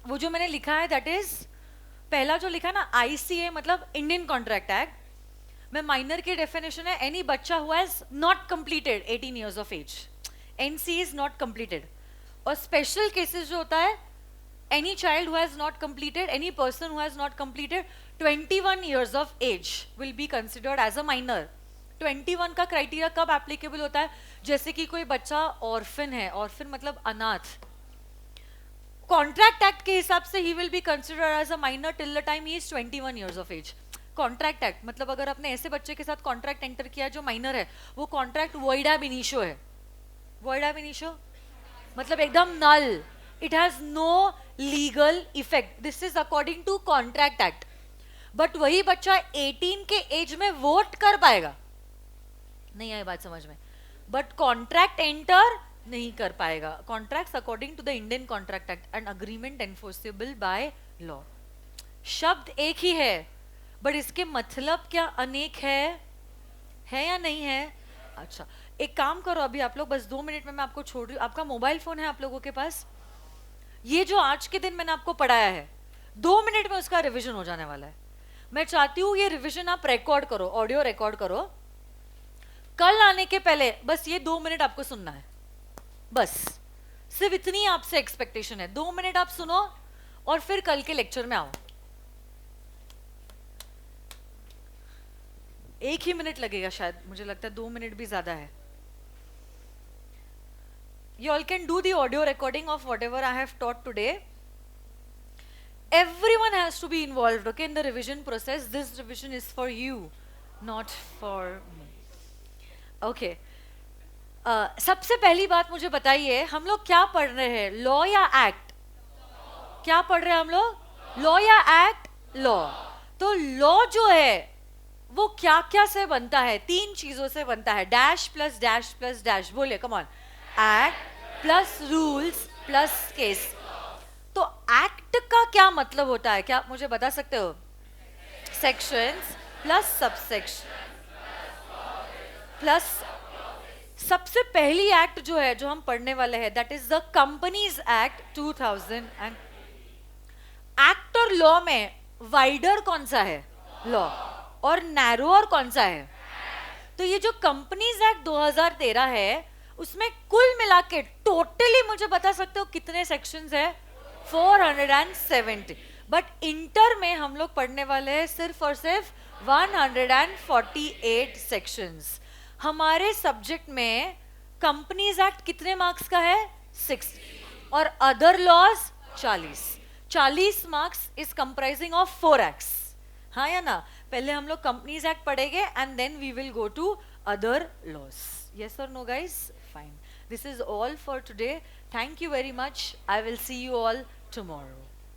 वो जो मैंने लिखा है दैट इज, पहला जो लिखा है ना आईसीए मतलब इंडियन कॉन्ट्रैक्ट एक्ट में माइनर की डेफिनेशन है एनी बच्चा who has not completed 18 years of age, एनसी इज नॉट कंप्लीटेड। और स्पेशल केसेस जो होता है any child who has not completed, any person who has not completed 21 years of age will be considered as a minor. 21 का criteria कब applicable होता है? जैसे कि कोई बच्चा ऑर्फन है, ऑर्फन मतलब अनाथ, कॉन्ट्रैक्ट एक्ट के हिसाब से he will be considered as a minor till the time he is 21 years of age. Contract act मतलब अगर आपने ऐसे बच्चे के साथ कॉन्ट्रैक्ट एंटर किया जो माइनर है, वो कॉन्ट्रैक्ट वॉइड एब इनिशियो है। वॉइड एब इनिशियो मतलब एकदम null, it has no legal effect, this is according to contract act. But वही बच्चा 18 के एज में वोट कर पाएगा, नहीं आई बात समझ में, बट कॉन्ट्रैक्ट एंटर नहीं कर पाएगा। Contracts according to the Indian contract act and agreement enforceable by law. शब्द एक ही है बट इसके मतलब क्या अनेक है या नहीं है? अच्छा एक काम करो, अभी आप लोग बस 2 मिनट में मैं आपको छोड़ रही हूँ। आपका मोबाइल फोन है आप लोगों के पास? ये जो आज के दिन मैंने आपको पढ़ाया है 2 मिनट में उसका रिविजन हो जाने वाला है। मैं चाहती हूँ ये रिविजन आप रिकॉर्ड करो, ऑडियो रिकॉर्ड करो, कल आने के पहले बस ये 2 मिनट आपको सुनना है, बस सिर्फ इतनी आपसे एक्सपेक्टेशन है। 2 मिनट आप सुनो और फिर कल के लेक्चर में आओ। 1 ही मिनट लगेगा शायद, मुझे लगता है 2 मिनट भी ज्यादा है। You all can do the audio recording of whatever I have taught today. Everyone has to be involved, okay, in the revision process. This revision is for you, not for me. Okay. सबसे पहली बात मुझे बताइए, हम लोग क्या पढ़ रहे हैं, लॉ या एक्ट? क्या पढ़ रहे हैं हम लोग? लॉ या एक्ट? लॉ। तो लॉ जो है वो क्या क्या से बनता है? 3 चीजों से बनता है, dash plus dash plus dash, बोले come on. Act plus rules plus case. तो एक्ट का क्या मतलब होता है, क्या आप मुझे बता सकते हो? सेक्शंस प्लस सबसेक्शन प्लस, सबसे पहली एक्ट जो है जो हम पढ़ने वाले हैं that is the companies act 2000। Act और लॉ में वाइडर कौन सा है? लॉ। और नैरोअर कौन सा है? तो ये जो कंपनीज एक्ट 2013 है उसमें कुल मिला के टोटली मुझे बता सकते हो कितने सेक्शंस है? 470। बट इंटर में हम लोग पढ़ने वाले हैं सिर्फ और सिर्फ 148 सेक्शंस। हमारे सब्जेक्ट में कंपनीज एक्ट कितने मार्क्स का है? 60 और other laws 40 marks is comprising of 4 acts, हाँ या ना? पहले हम लोग कंपनीज एक्ट पढ़ेंगे and then we will go to other laws. Yes और no guys? Fine, this is all for today. Thank you very much, I will see you all tomorrow.